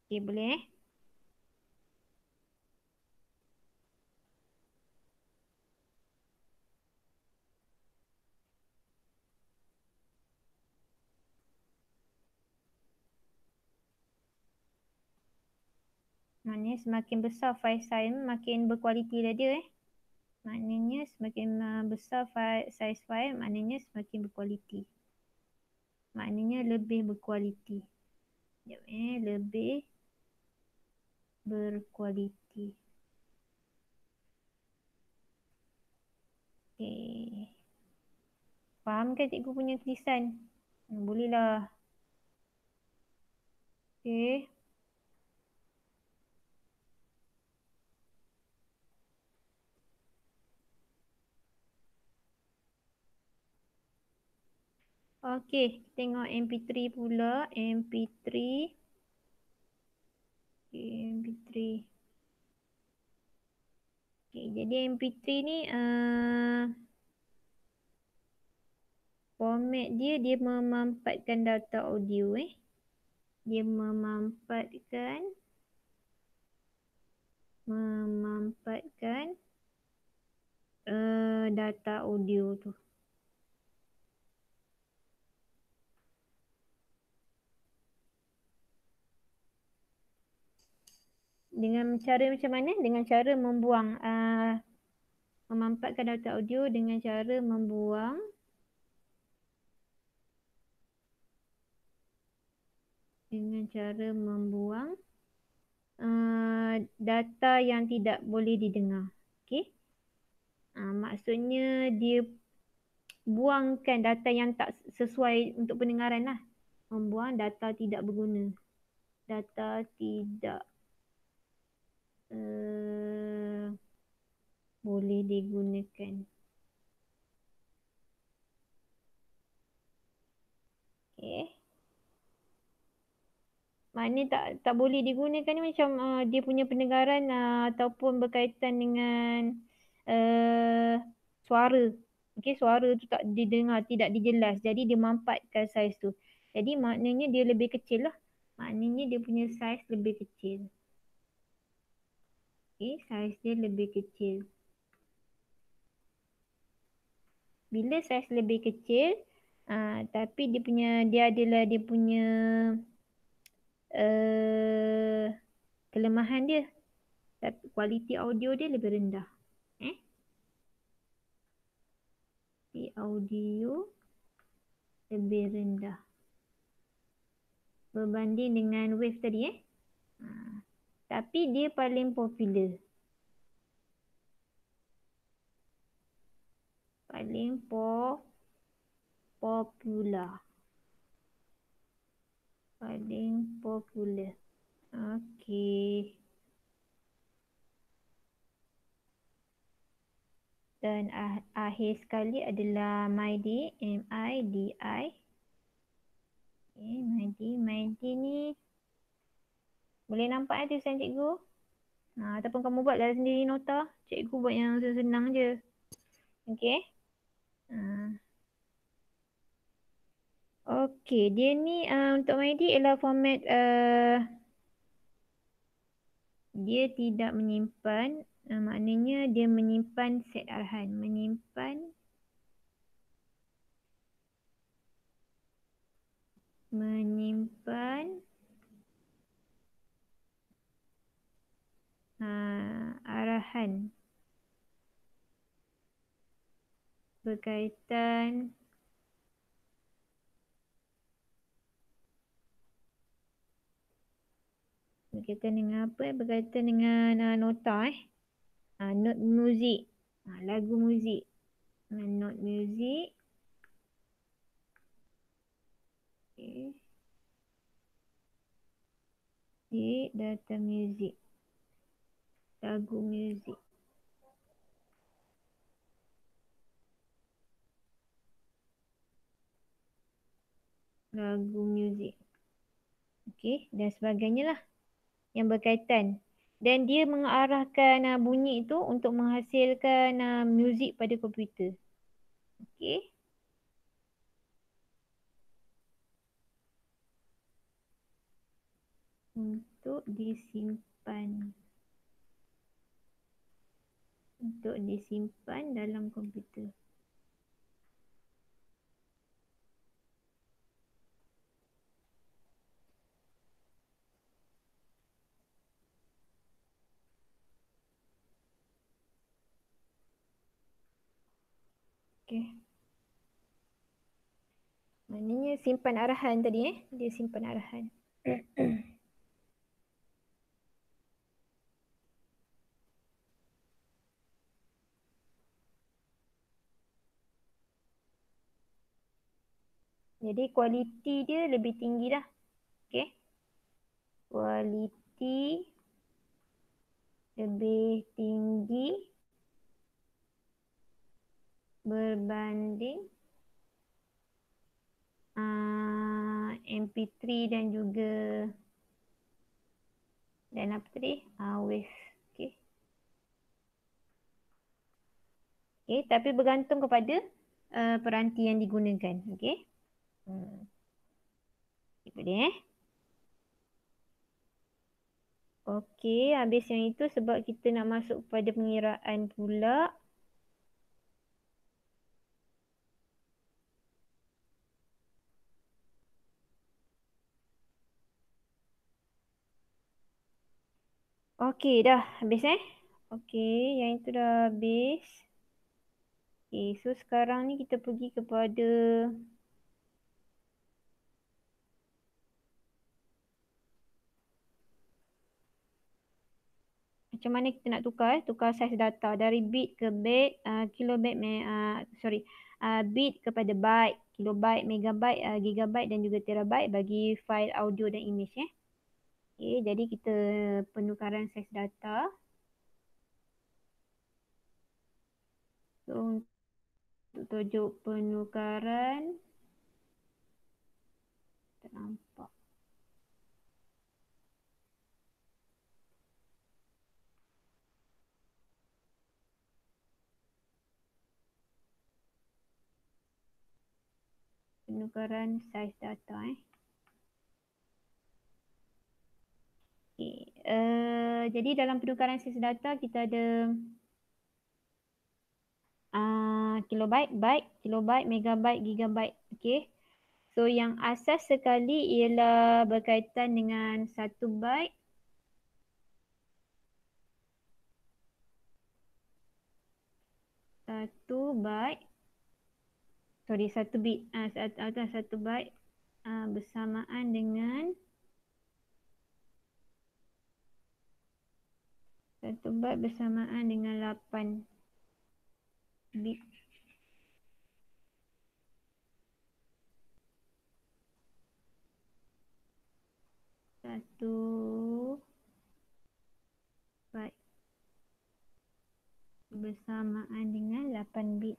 Okey, boleh Maknanya semakin besar file saiz makin berkualiti lah dia Maknanya semakin besar saiz file maknanya semakin berkualiti. Maknanya lebih berkualiti. Sekejap lebih berkualiti. Okay. Faham ke cikgu punya tulisan? Bolehlah. Okay. Okay, tengok MP3 pula. MP3. Okay, MP3. Okay, jadi MP3 ni format dia memampatkan data audio Dia memampatkan data audio tu. Dengan cara macam mana? Dengan cara membuang memampatkan data audio dengan cara membuang data yang tidak boleh didengar. Okey. Maksudnya dia buangkan data yang tak sesuai untuk pendengaran lah. Membuang data tidak berguna. Data tidak boleh digunakan. Okay. Maknanya tak boleh digunakan ni macam dia punya pendengaran ataupun berkaitan dengan suara. Okay, suara tu tak didengar, tidak dijelas. Jadi dia mampatkan saiz tu. Jadi maknanya dia lebih kecil lah. Maknanya dia punya saiz lebih kecil. Okay, saiz dia lebih kecil. Bila saiz lebih kecil, tapi dia adalah dia punya kelemahan dia. Tapi kualiti audio dia lebih rendah. Kualiti audio lebih rendah. Berbanding dengan wave tadi Tapi dia paling popular. Paling popular. Paling popular. Okey. Dan akhir sekali adalah MIDI. M-I-D-I. Okay, MIDI. MIDI ni boleh nampak tulisan cikgu? Ataupun kamu buat dalam sendiri nota. Cikgu buat yang senang je. Okey. Okey, dia ni untuk MIDI ialah format dia tidak menyimpan, maknanya dia menyimpan set arahan. Menyimpan arahan berkaitan dengan apa? Berkaitan dengan nota note muzik. Lagu muzik. Note muzik. Okay. Di data muzik. Lagu muzik. lagu muzik. Okey, dan sebagainya lah yang berkaitan. Dan dia mengarahkan bunyi itu untuk menghasilkan muzik pada komputer. Okey. Untuk disimpan. Untuk disimpan dalam komputer. Okey. Maknanya simpan arahan tadi Dia simpan arahan. Jadi kualiti dia lebih tinggi dah. Okey. Kualiti lebih tinggi berbanding MP3 dan juga dan apa tadi? Wave. Okey. Okey, tapi bergantung kepada peranti yang digunakan. Okey. Hmm. Boleh. Okey, habis yang itu sebab kita nak masuk pada pengiraan pula. Okey, dah habis Okey, yang itu dah habis. Okey, so sekarang ni kita pergi kepada macam mana kita nak tukar saiz data dari bit ke byte, kilobyte, bit kepada byte, kilobyte, megabyte, gigabyte dan juga terabyte bagi fail audio dan image Okey, jadi kita penukaran saiz data. So, untuk tajuk penukaran tak nampak. Penukaran saiz data Okay. Jadi dalam penukaran saiz data kita ada kilobyte, byte, kilobyte, megabyte, gigabyte. Okay. So yang asas sekali ialah berkaitan dengan 1 byte, satu byte, sorry 1 bit, satu byte bersamaan dengan 1 byte bersamaan dengan 8 bit. Satu byte bersamaan dengan 8 bit.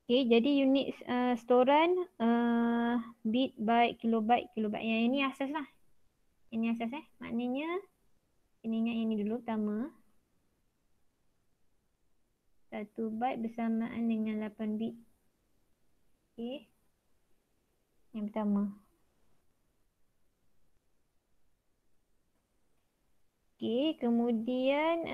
Okay, jadi unit storan bit, byte, kilobyte, kilobyte. Yang ini asas lah. Ini asas Maknanya, kena ingat yang ini dulu pertama. 1 byte bersamaan dengan 8 bit. Okay. Yang pertama. Okay, kemudian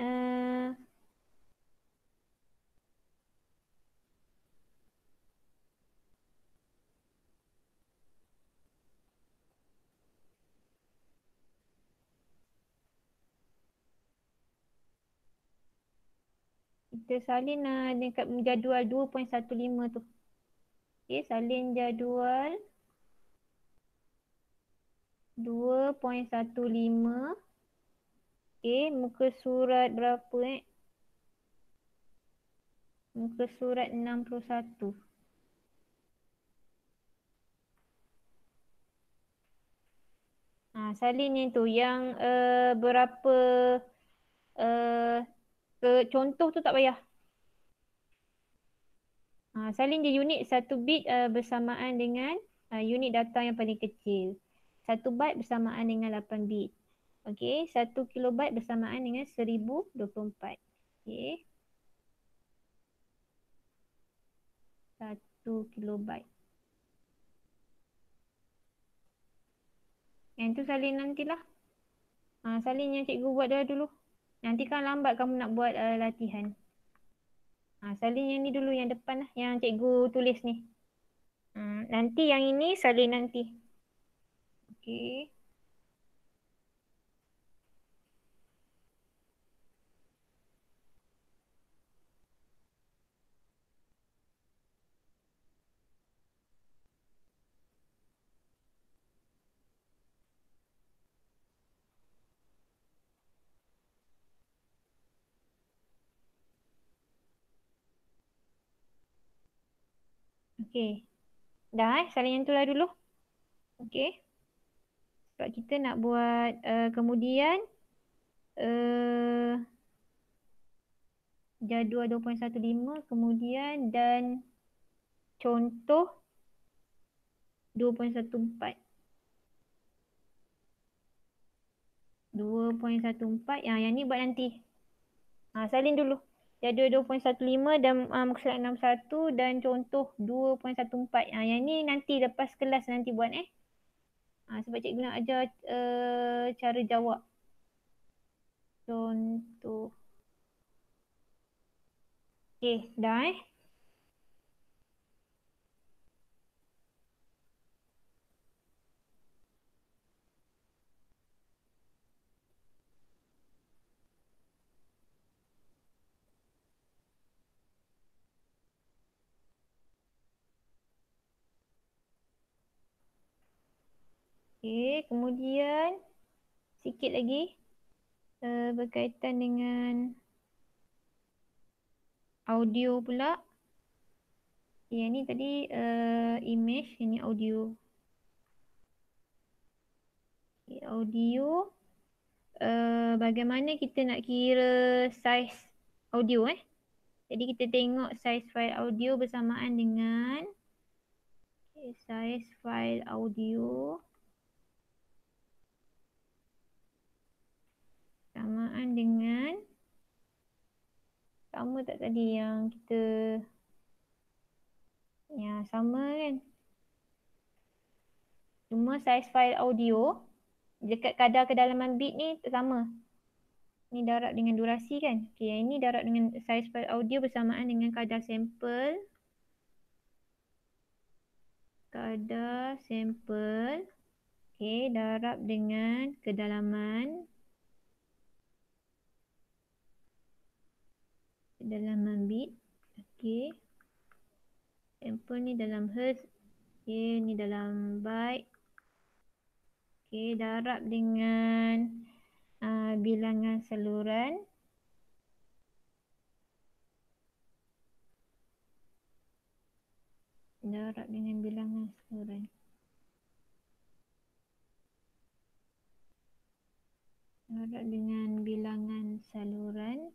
kita salin dekat jadual 2.15 tu. Okay, salin jadual 2.15. Okay, muka surat berapa Muka surat 61. Salin yang tu yang berapa contoh tu tak payah. Salin je unit 1 bit bersamaan dengan unit data yang paling kecil. 1 byte bersamaan dengan 8 bit. Okey, 1 kilobyte bersamaan dengan 1024. Okey, 1 kilobyte. Yang tu salin nantilah. Salin yang cikgu buat dah dulu. Nanti kan lambat kamu nak buat latihan. Salin yang ni dulu, yang depan lah, yang cikgu tulis ni. Nanti yang ini salin nanti. Okey. Okey. Dah salin yang tu lah dulu. Okey. Sebab kita nak buat kemudian jadual 2.15 kemudian dan contoh 2.14. 2.14 yang ni buat nanti. Salin dulu. Jadual 2.15 dan muka surat 61 dan contoh 2.14. Yang ni nanti lepas kelas nanti buat sebab cikgu nak ajar cara jawab. Contoh. Okey, dah Okey, kemudian sikit lagi berkaitan dengan audio pula. Yang ni tadi image, ini audio. Okay, audio. Bagaimana kita nak kira saiz audio Jadi kita tengok saiz file audio bersamaan dengan saiz file audio samaan dengan sama tak tadi yang kita sama kan. Cuma saiz file audio dekat kadar kedalaman bit ni sama. Ni darab dengan durasi kan. Okey, yang ini darab dengan saiz file audio bersamaan dengan kadar sampel. Kadar sampel. Okey, darab dengan kedalaman. Kedalaman bit. Okey. Sampel ni dalam hertz. Okey, ni dalam byte. Okey, darab dengan bilangan saluran. Darab dengan bilangan saluran. Darab dengan bilangan saluran.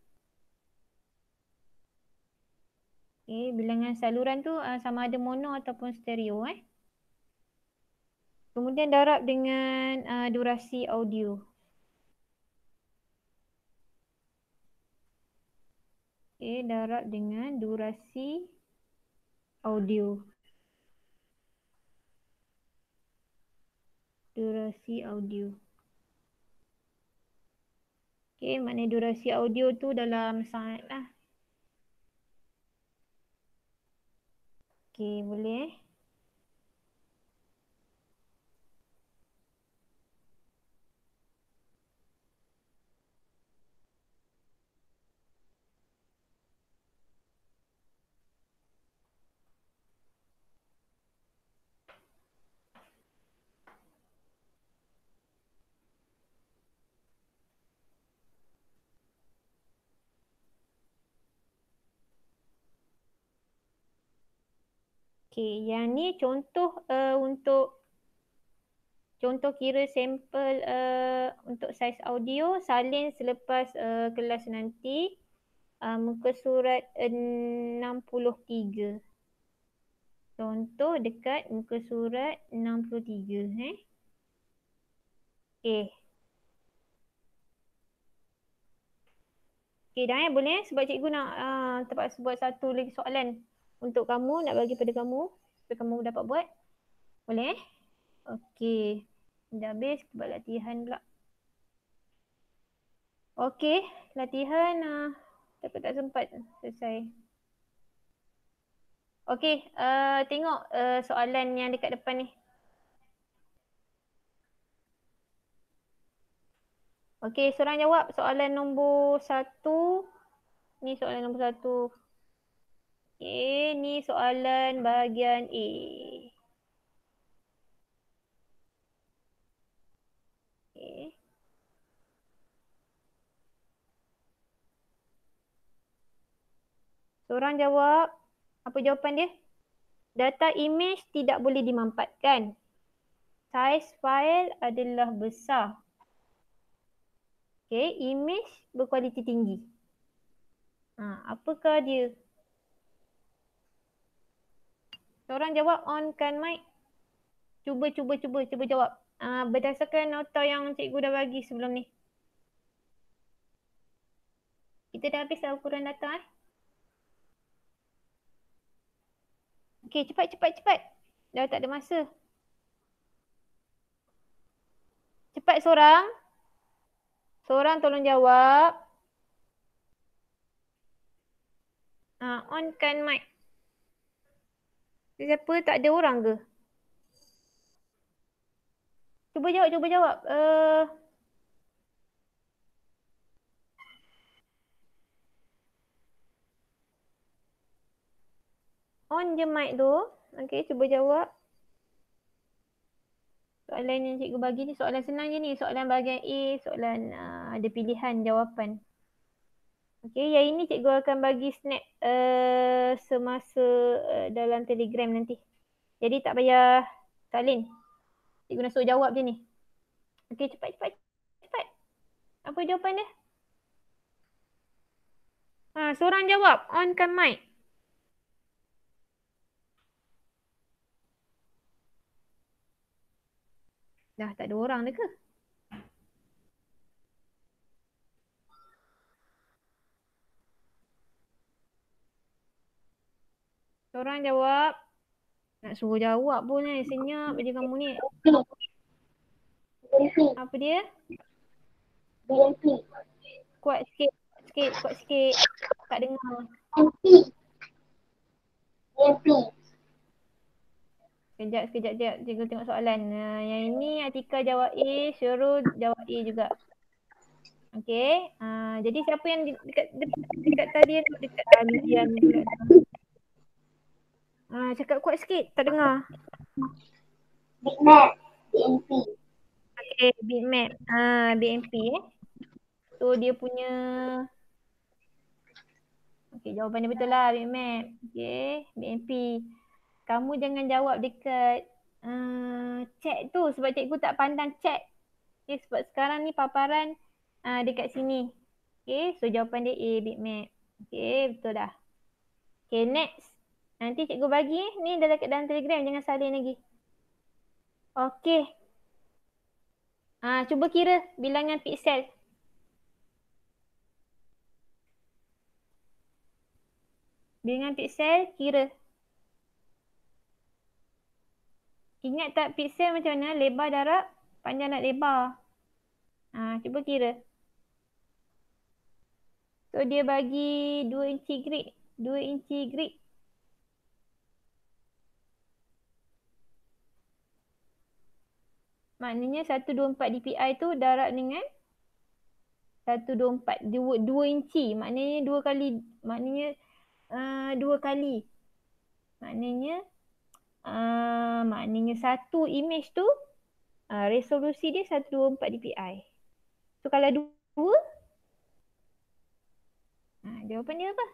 Okey, bilangan saluran tu sama ada mono ataupun stereo Kemudian darab dengan durasi audio. Okey, darab dengan durasi audio. Durasi audio. Okey, maknanya durasi audio tu dalam saat lah. Okey, boleh Okey, yang ni contoh untuk contoh kira sampel untuk saiz audio salin selepas kelas nanti muka surat 63. Contoh dekat muka surat 63. Okay. Okay dah boleh sebab cikgu nak terpaksa buat satu lagi soalan untuk kamu, nak bagi pada kamu supaya kamu dapat buat. Boleh? Okay. Dah habis buat latihan pula. Okay, latihan takut tak sempat selesai. Okay, tengok soalan yang dekat depan ni. Okay, seorang jawab soalan nombor 1. Ni soalan nombor 1. Okay, ni soalan bahagian A. Okay. Seorang jawab, apa jawapan dia? Data image tidak boleh dimampatkan. Saiz fail adalah besar. Okay, image berkualiti tinggi. Apakah dia? Seorang jawab on-kan mic. Cuba jawab. Berdasarkan nota yang cikgu dah bagi sebelum ni. Kita dah habis ukuran data Okay, cepat. Dah tak ada masa. Cepat seorang. Seorang tolong jawab. On-kan mic. Siapa? Tak ada orang ke? Cuba jawab. On je mic tu. Okay, cuba jawab. Soalan yang cikgu bagi ni soalan senang je ni. Soalan bahagian A, soalan ada pilihan jawapan. Okay, yang ini cikgu akan bagi snap semasa dalam Telegram nanti. Jadi tak payah salin. Cikgu nak suruh jawab je ni. Okay, cepat. Apa jawapan dia? Seorang jawab. On-kan mic. Dah tak ada orang dah ke? Seorang jawab. Nak suruh jawab pun senyap je kamu ni. Apa dia? BNP. Kuat sikit. Tak dengar. BNP. Sekejap. Cikgu tengok soalan. Yang ini Atika jawab A, Syarul jawab A juga. Okay. Jadi siapa yang dekat tadi dekat Alian pula. Cakap kuat sikit. Tak dengar. Bitmap. BNP. Okay. Bitmap. BNP So dia punya. Okay. Jawapan dia betul lah. Bitmap. Okay. BNP. Kamu jangan jawab dekat chat tu. Sebab cikgu tak pandang chat. Okay. Sebab sekarang ni paparan dekat sini. Okay. So jawapan dia A. Bitmap. Okay. Betul dah. Okay. Next. Nanti cikgu bagi. Ni dah dekat dalam Telegram. Jangan salin lagi. Okay. Cuba kira bilangan piksel. Bilangan piksel kira. Ingat tak piksel macam mana? Lebar darab, panjang nak lebar. Cuba kira. So dia bagi 2 inci grid. 2 inci grid. Maknanya 124 dpi tu darab dengan 124. 2 inci. Maknanya 2 kali. Maknanya 2 kali. Maknanya satu image tu resolusi dia 124 dpi. So kalau 2 jawapan dia apa?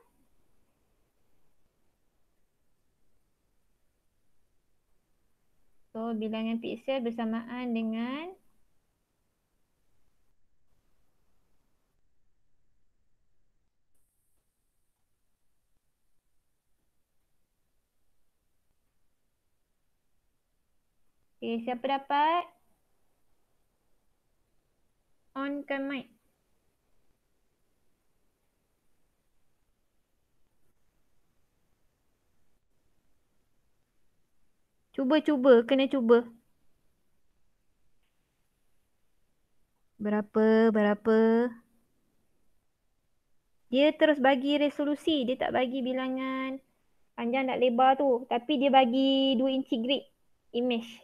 So bilangan piksel bersamaan dengan Okay, siapa dapat? On-kan mic. Cuba, kena cuba. Berapa? Dia terus bagi resolusi, dia tak bagi bilangan panjang tak lebar tu. Tapi dia bagi 2 inci grid image.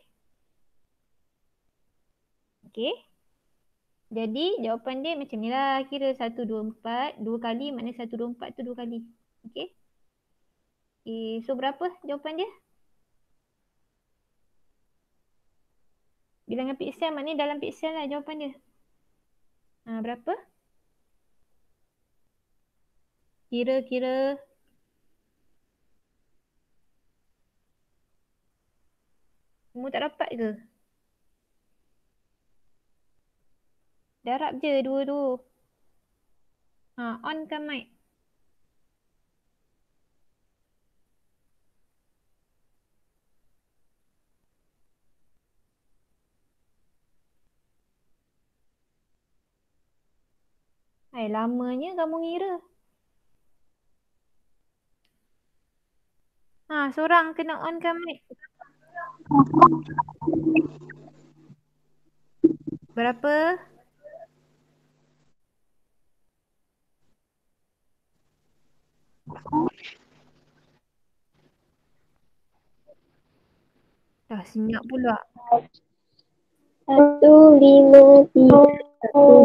Okay. Jadi jawapan dia macam ni lah. Kira 1, 2, 4. 2 kali maknanya 1, 2, 4 tu 2 kali. Okay. Okay. So berapa jawapan dia? Bilangan piksel maknanya dalam piksel lah jawapan dia. Berapa? Kira-kira. Semua tak dapat ke? Darab je dua tu. On kan mic. Lamanya kamu ngira. Seorang kena on kan mic. Berapa? Dah senyap pula. 1, 5, 3, 7, 6.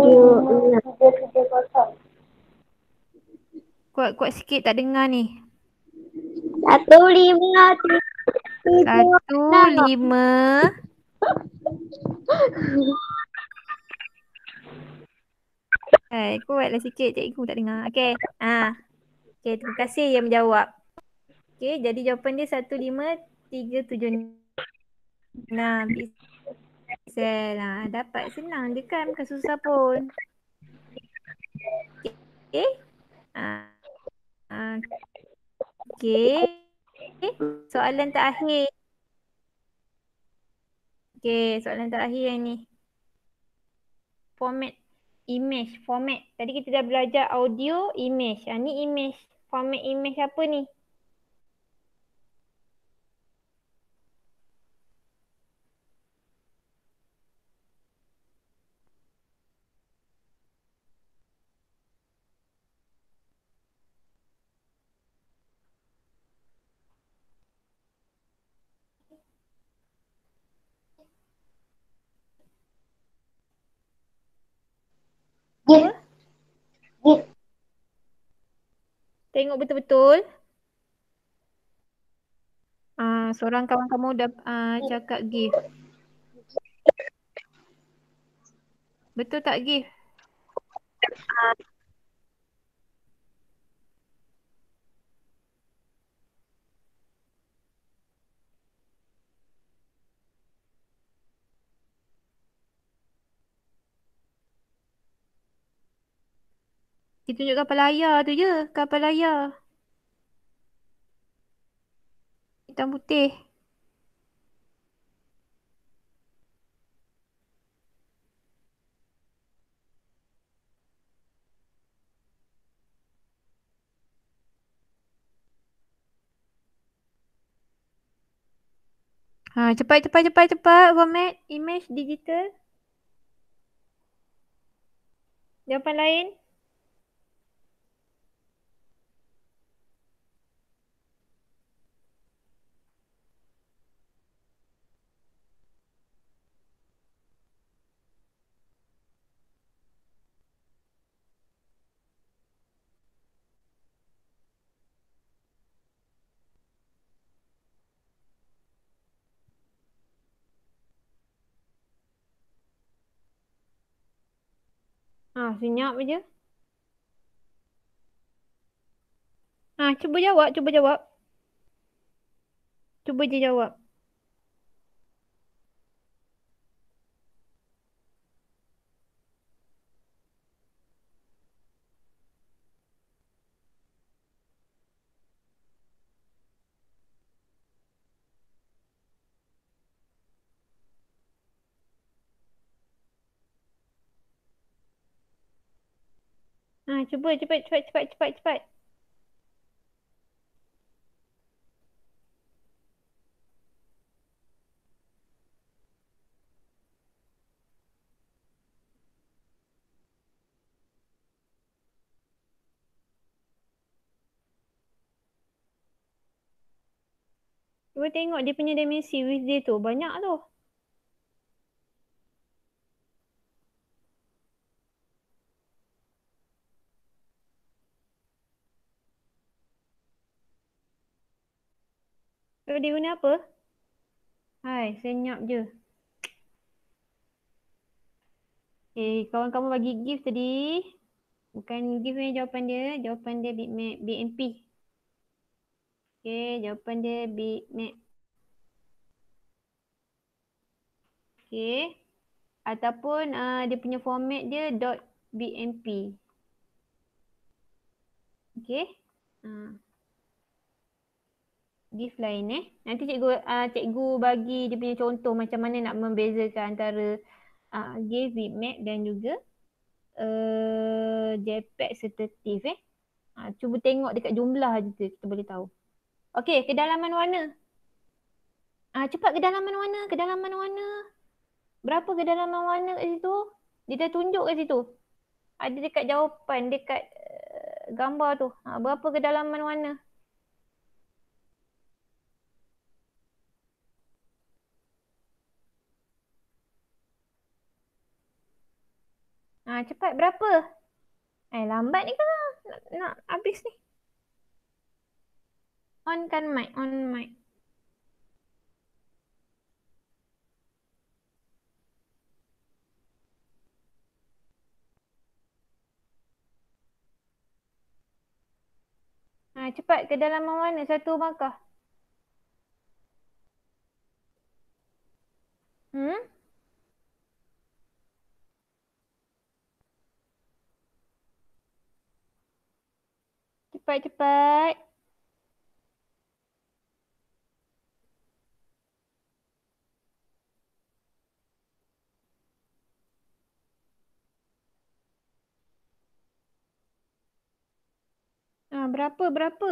Kuat-kuat sikit tak dengar ni. 1, 5, 7, 1, 6. 5. Kuatlah sikit, cikgu tak dengar. Okay. Okay, terima kasih yang menjawab. Okay, jadi jawapan dia 1, 5, 3, 7, 6 piksel. Dapat senang je kan, bukan susah pun. Okay. Okay. Soalan terakhir. Okay, soalan terakhir yang ni. Format image, format. Tadi kita dah belajar audio, image. Ni image. Format image apa ni? Apa? Tengok betul-betul. Seorang kawan kamu dah cakap GIF. Betul tak GIF? Kita tunjuk kapal layar tu je. Kapal layar. Hitam putih. Cepat. Format image digital. Jawapan lain? Senyap je. Cuba jawab. Cuba je jawab. Cuba cepat cepat cepat cepat cepat. Cuba tengok dia punya dimensi with dia tu. Banyak tu. So dia guna apa? Hai, senyap je. Kawan kamu bagi gift tadi. Bukan gift ni jawapan dia. Jawapan dia Big Mac BMP. Jawapan dia Big Mac. Ataupun dia punya format dia .bmp. Okay. Gift lain Nanti cikgu bagi dia punya contoh macam mana nak membezakan antara gift, Big Mac dan juga JPEG serta TIFF cuba tengok dekat jumlah je tu kita boleh tahu. Okey, kedalaman warna. Cepat kedalaman warna, kedalaman warna. Berapa kedalaman warna kat situ? Dia dah tunjuk kat situ. Ada dekat jawapan, dekat gambar tu. Berapa kedalaman warna? Cepat berapa? Lambat ni kan nak habis ni. On kan mic, on mic. Cepat kedalaman warna satu markah. Cepat cepat. Berapa?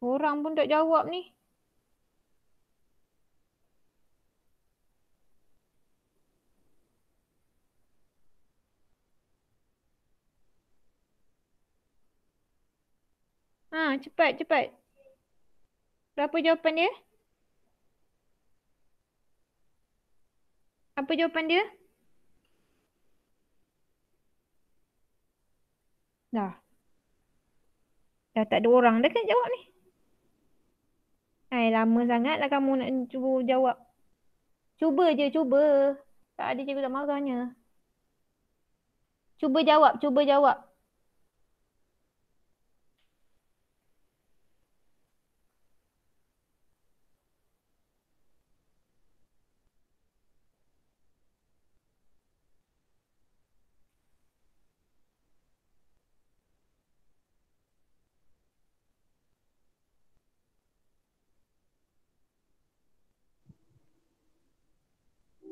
Orang pun tak jawab ni. Cepat cepat. Berapa jawapan dia? Apa jawapan dia? Dah. Dah tak ada orang dah kan jawab ni. Lama sangat lah kamu nak cuba jawab. Cuba je, cuba. Tak ada cikgu tak marahnya. Cuba jawab, cuba jawab.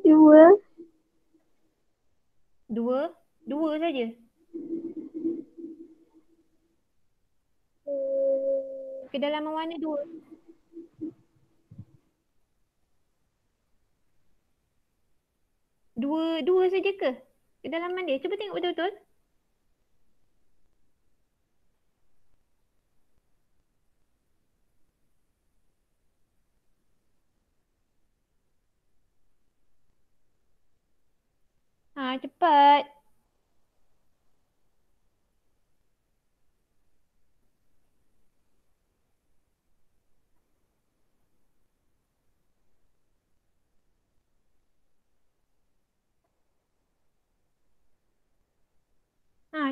Dua. Dua? Dua saja. Kedalaman warna dua. Dua saja ke? Kedalaman dia. Cuba tengok betul-betul. Cepat.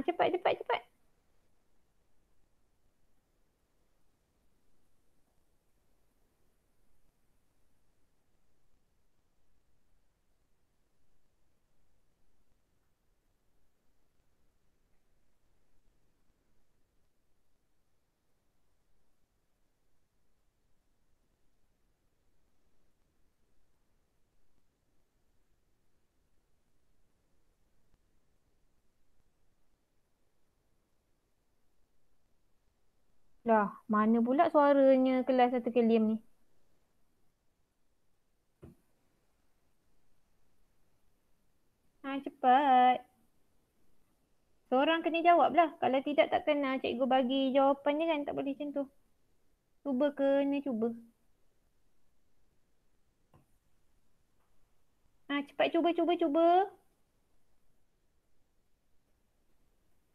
Cepat, cepat, cepat. Dah, mana pula suaranya kelas satu kalium ni? Cepat. Seorang kena jawab lah. Kalau tidak tak kena. Cikgu bagi jawapan je kan. Tak boleh macam tu. Cuba kena cuba. Cepat cuba.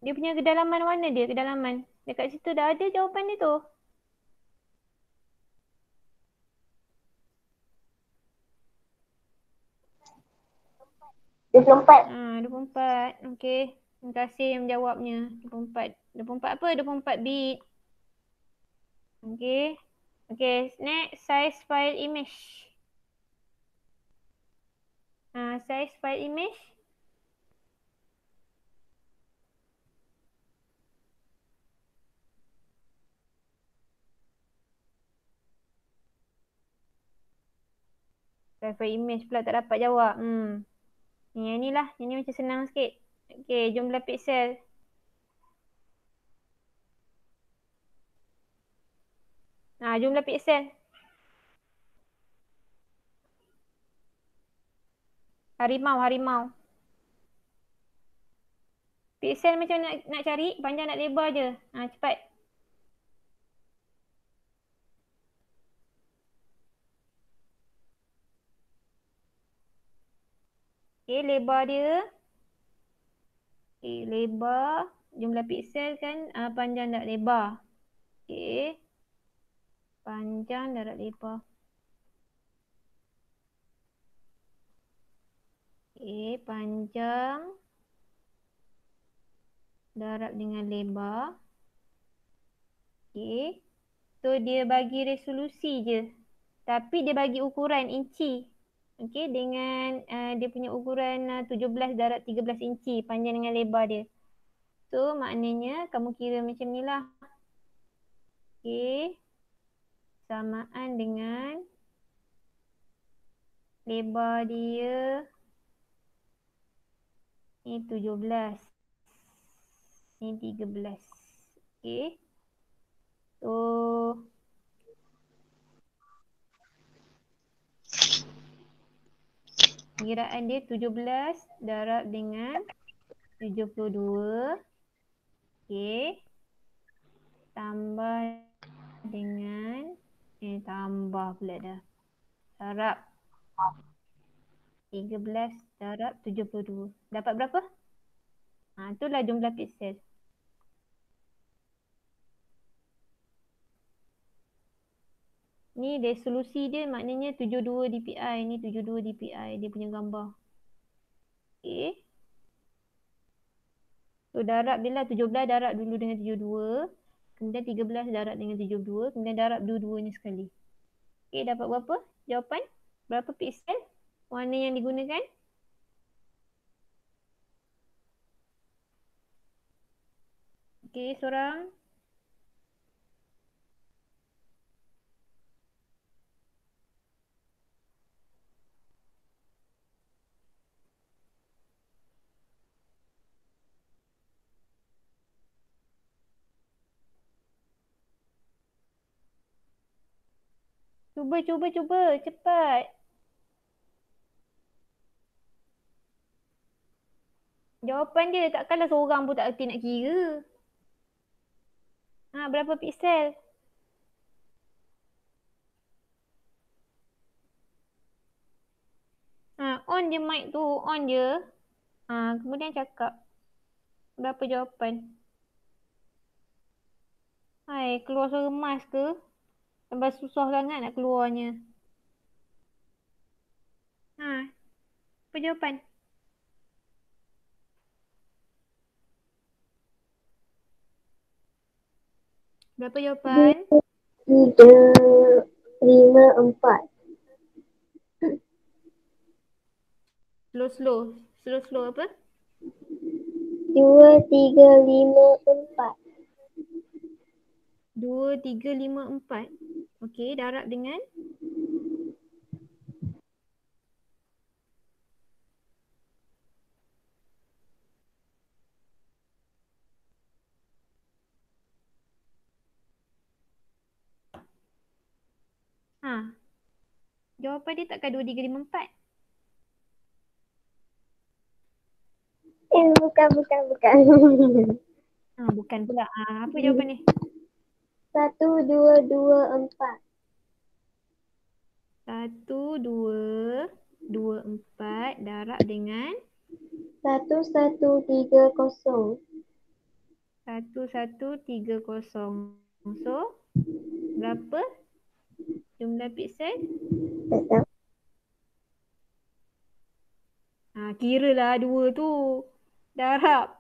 Dia punya kedalaman mana dia? Kedalaman. Dekat situ dah ada jawapan dia tu. 24. 24. Okey. Terima kasih yang menjawabnya. 24. 24 apa? 24 bit. Okey. Okey. Next, size file image. Size file image. Size file image pula tak dapat jawab. Yang ni lah. Yang ni macam senang sikit. Okey, jumlah pixel. Jumlah pixel. Harimau. Pixel macam nak cari, panjang nak lebar je. Cepat. Okey, lebar dia. Okey, lebar. Jumlah pixel kan panjang tak lebar. Okey. Panjang darab lebar. Okey, panjang darab dengan lebar. Okey. So dia bagi resolusi je. Tapi dia bagi ukuran inci. Okey, dengan dia punya ukuran 17 darab 13 inci panjang dengan lebar dia. So maknanya kamu kira macam ni lah. Okey. Samaan dengan lebar dia ni 17. Ni 13. Okey. So kiraan dia 17 darab dengan 72. Okey. Tambah dengan tambah pula dah. Darab 13 darab 72. Dapat berapa? Itulah jumlah pixel. Ni resolusi dia maknanya 72 dpi. Ni 72 dpi dia punya gambar. Okey. So darab dia lah 17 darab dulu dengan 72. Kemudian 13 darab dengan 72. Kemudian darab dua-duanya sekali. Okey, dapat berapa? Jawapan? Berapa pixel? Warna yang digunakan? Okey, seorang. Cuba. Cepat. Jawapan dia takkanlah seorang pun tak erti nak kira. Berapa pixel? On je mic tu. On je. Kemudian cakap. Berapa jawapan? Hai, keluar suara emas ke? Tambah susah sangat nak keluarnya. Apa jawapan? Berapa jawapan? 3, 5, 4. Slow apa? 2, 3, 5, 4. 2, 3, 5, 4. Okey, darab dengan? Jawapan dia takkan 2, 3, 5, 4. Bukan. Bukan pula. Apa jawapan ni? 1, 2, 2, 4. 1, 2, 2, 4 darab dengan 1, 1, 3, 0. 1, 1, 3, 0. So, berapa jumlah piksel? Tak tahu. Kiralah 2 tu. Darab.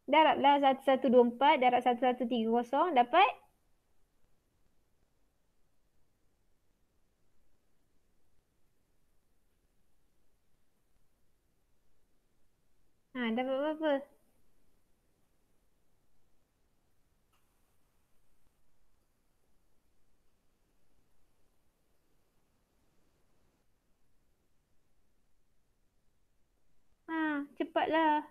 Darablah 1, 1, 2, 4 darab 1, 1, 3, 0 dapat? Dapat berapa? Cepatlah.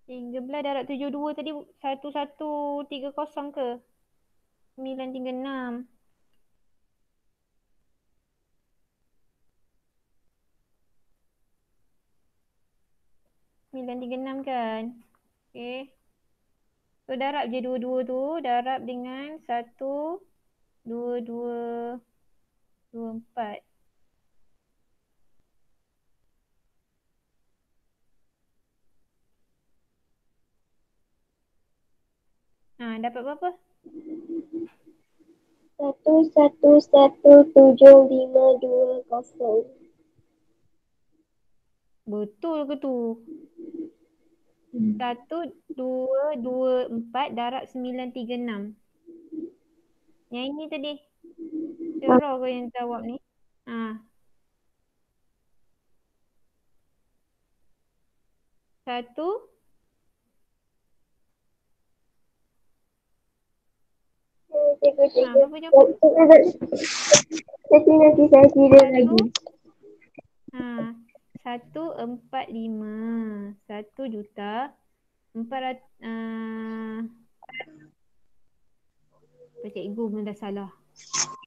Hingga belah darab 72 tadi 1, 1, 3, 0 ke? 9, 3, 6. 9, 3, 6 kan? Okay. So darab je 2, 2 tu. Darab dengan 1, 2, 2, 2, 4. Dapat berapa? 1, 1, 1, 7, 5, 2, 0. Betul ke tu? 1, 2, 2, 4 darab 9, 3, 6. Yang ini tadi. Cerah kau yang jawab ni. Satu. Berapa jawapan? Nanti saya kira lagi. 145. 1 juta 400. Apa cikgu pun dah salah.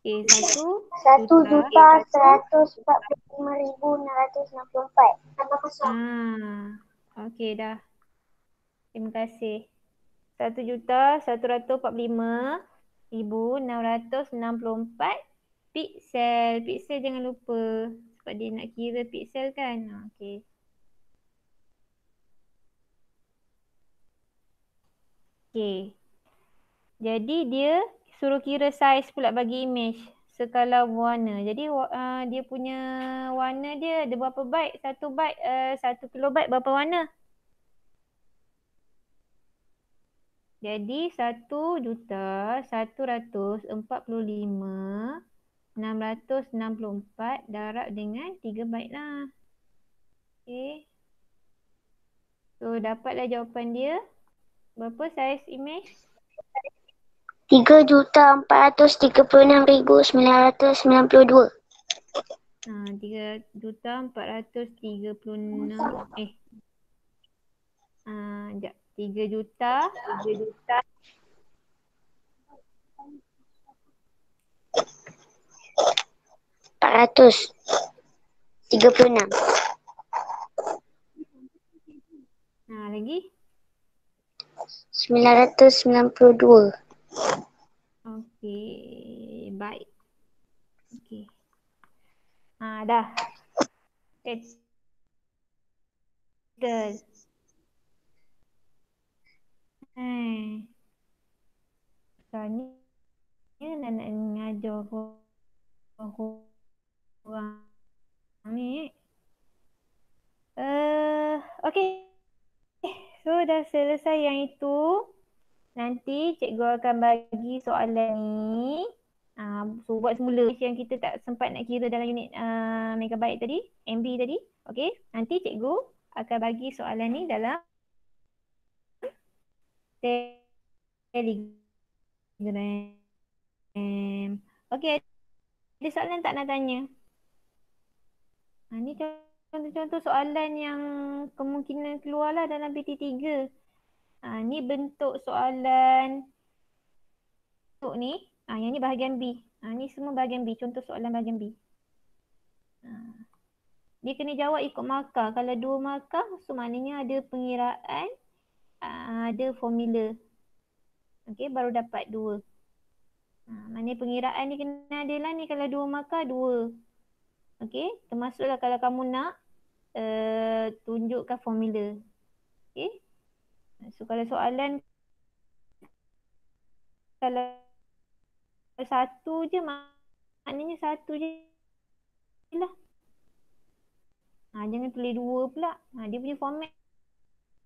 Okay, 1 juta 145,664. Okay dah. Terima kasih. 1,145,664 piksel. Piksel jangan lupa. Sebab dia nak kira piksel kan. Okay. Okay. Jadi dia suruh kira saiz pula bagi image. Skala warna. Jadi dia punya warna dia ada berapa byte? 1 byte, 1 kilobyte berapa warna? Jadi 1,145,664 darab dengan 3 byte lah. Okay. So dapatlah jawapan dia. Berapa saiz image? 3,436,992. 3,436. Sekejap. 3 juta. 436. Lagi? 992. Okey, baik. Okey. Dah. Settle. Sekarang ni nak mengajar korang ni. Okey. So dah selesai yang itu. Nanti cikgu akan bagi soalan ni. So buat semula yang kita tak sempat nak kira dalam unit megabyte tadi, MB tadi. Okey. Nanti cikgu akan bagi soalan ni dalam Telegram. Okey, ada soalan tak nak tanya? Ni contoh-contoh soalan yang kemungkinan keluarlah dalam PT3. Ni bentuk soalan bentuk ni. Yang ni bahagian B. Ni semua bahagian B. Contoh soalan bahagian B. Dia kena jawab ikut markah. Kalau 2 markah, so maknanya ada pengiraan, ada formula. Okey, baru dapat 2. Maknanya pengiraan ni kena ada lah ni. Kalau 2 markah, 2. Okey, termasuklah kalau kamu nak tunjukkan formula. Okey. So kalau soalan kalau satu je maknanya satu je lah. Jangan tulis 2 pula. Dia punya format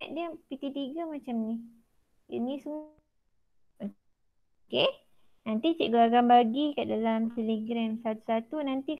dia PT3 macam ni. Ini semua. Okey. Nanti cikgu akan bagi kat dalam Telegram satu-satu. Nanti